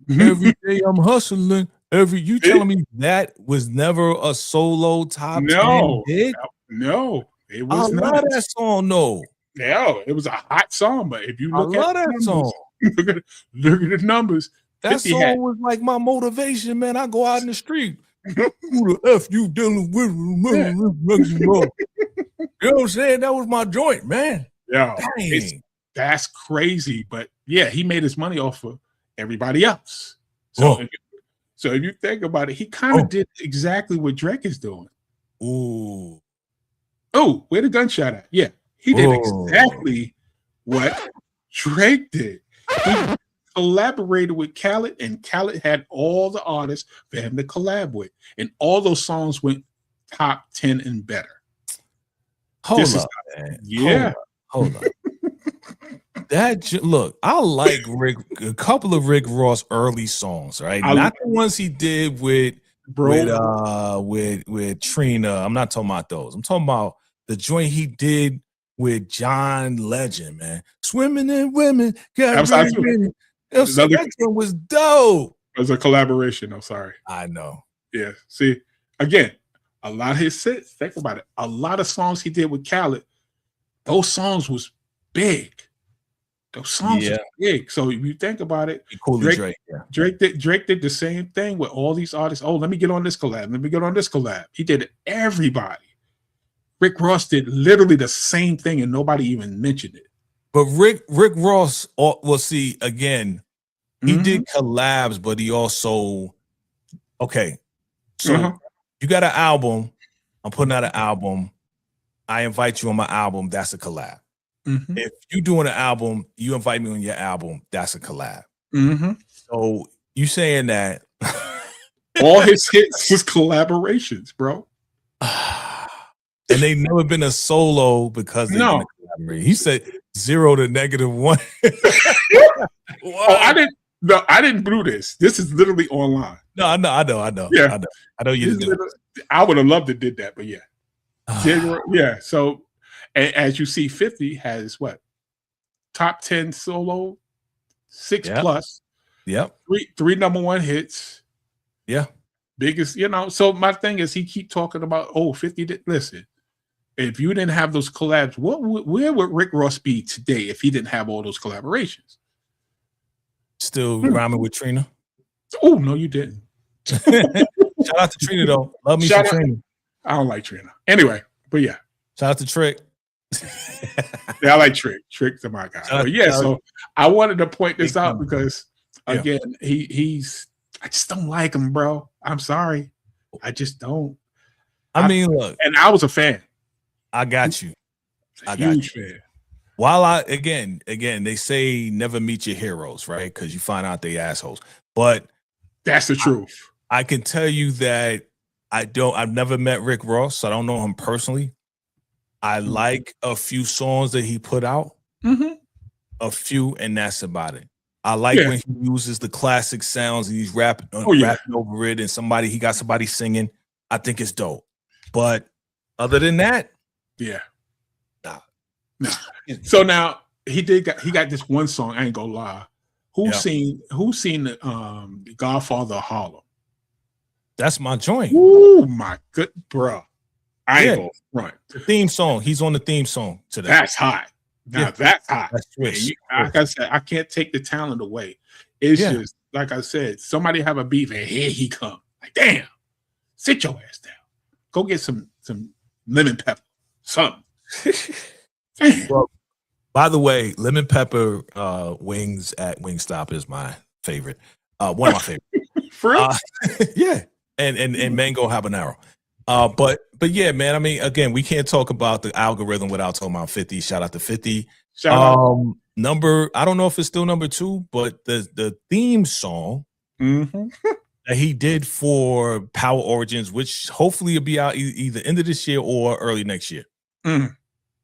every day I'm hustling? You telling me that was never a solo top 10 hit? No, it was not. I love that song, no. Yeah, it was a hot song, but if you look at that song, look at the numbers. That song was like my motivation, man. I go out in the street. Who the F you dealing with? You know what I'm saying? That was my joint, man. Yeah. That's crazy. But yeah, he made his money off of everybody else. So, if you think about it, he kind of did exactly what Drake is doing. Ooh. Oh, where the gunshot at? Yeah. He did exactly what Drake did. He collaborated with Khaled, and Khaled had all the artists for him to collab with. And all those songs went top 10 and better. Hold up, man. Yeah. Hold up. Look, I like a couple of Rick Ross early songs, right? Not the ones he did with Trina. I'm not talking about those. I'm talking about the joint he did with John Legend, man. Swimming in Women. That was dope. It was a collaboration. I'm sorry. I know. Yeah. See, again, a lot of his hits, think about it. A lot of songs he did with Khaled, those songs was big. Those songs were big. So if you think about it, Drake did the same thing with all these artists. Oh, let me get on this collab. Let me get on this collab. He did everybody. Rick Ross did literally the same thing, and nobody even mentioned it. But Rick Ross, well, see, again, he did collabs, but he also, so you got an album. I'm putting out an album. I invite you on my album. That's a collab. If you doing an album, you invite me on your album. That's a collab. So you saying that All his hits was collaborations, bro. And they never been a solo because they No. collaborate. He said 0 to -1. Oh, I didn't do this. This is literally online. No, I know. Yeah. I know you didn't do it. I would have loved to did that, but yeah. Yeah. So as you see, 50 has what? Top 10 solo, 6 plus. Yep. Three #1 hits. Yeah. Biggest, so my thing is he keep talking about 50 did listen. If you didn't have those collabs, where would Rick Ross be today if he didn't have all those collaborations? Still rhyming with Trina. Oh, no, you didn't. Shout out to Trina though. Love me some Trina. I don't like Trina. Anyway, but yeah. Shout out to Trick. Yeah, I like Trick. Trick's my guy. But yeah, so I wanted to point this out because again, he's I just don't like him, bro. I'm sorry. I just don't. I mean, look. And I was a fan. I got you. I got you. Fan. While again, they say never meet your heroes, right? Because you find out they assholes. But that's the truth. I can tell you that I've never met Rick Ross, so I don't know him personally. I like a few songs that he put out. A few, and that's about it. I like when he uses the classic sounds and he's rapping over it, and he got somebody singing. I think it's dope. But other than that, nah. So now he got this one song. I ain't gonna lie. Who's seen the Godfather of Harlem? That's my joint. Oh my good bro. I ain't gonna front. The theme song. He's on the theme song today. That's hot. Now that's hot. That's like I said, I can't take the talent away. It's just like I said, somebody have a beef and here he come. Like, damn, sit your ass down. Go get some lemon pepper. Something. Well, by the way, lemon pepper wings at Wingstop is my favorite. One of my favorites. For real? Yeah. And mango habanero. But yeah, man. I mean, again, we can't talk about the algorithm without talking about 50. Shout out to 50. Shout out. I don't know if it's still number 2, but the theme song that he did for Power Origins, which hopefully will be out either end of this year or early next year,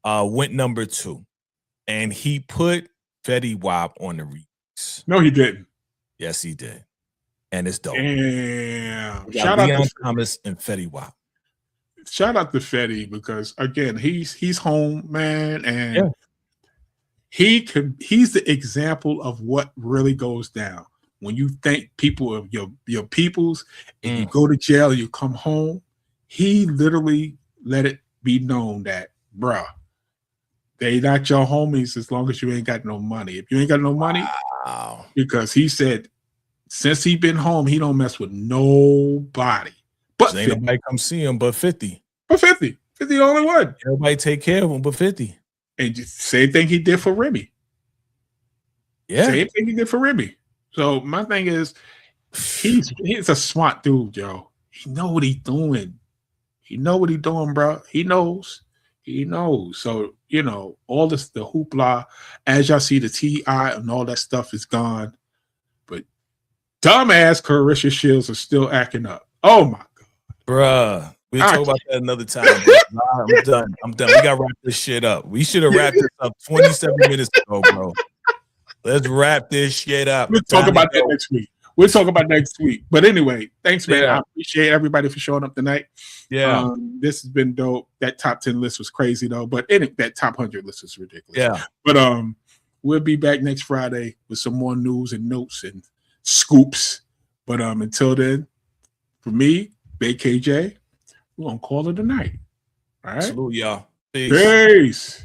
went number 2, and he put Fetty Wap on the remix. No, he didn't. Yes, he did, and it's dope. Damn! Shout out to Thomas and Fetty Wap. Shout out to Fetty because again, he's home, man, and he's the example of what really goes down when you think people of your peoples and you go to jail, you come home. He literally let it be known that, bruh, they not your homies as long as you ain't got no money. If you ain't got no money, because he said since he been home, he don't mess with nobody. But ain't nobody come see him but 50. But 50 the only one. Everybody take care of him but 50. And same thing he did for Remy. Yeah. Same thing he did for Remy. So my thing is, he's a smart dude, yo. He know what he's doing. He know what he's doing, bro. He knows. So, all the hoopla, as y'all see, the TI and all that stuff is gone. But dumbass Carissa Shields are still acting up. Oh my God. Bruh. We'll talk about that another time. I'm done. We got to wrap this shit up. We should have wrapped this up 27 minutes ago, bro. Let's wrap this shit up. We'll talk about that next week. But anyway, thanks, man. I appreciate everybody for showing up tonight. Yeah. This has been dope. That top 10 list was crazy, though. But that top 100 list was ridiculous. Yeah. But we'll be back next Friday with some more news and notes and scoops. But until then, for me, VACAY-J, we're going to call it a night. All right? Salute, y'all. Peace.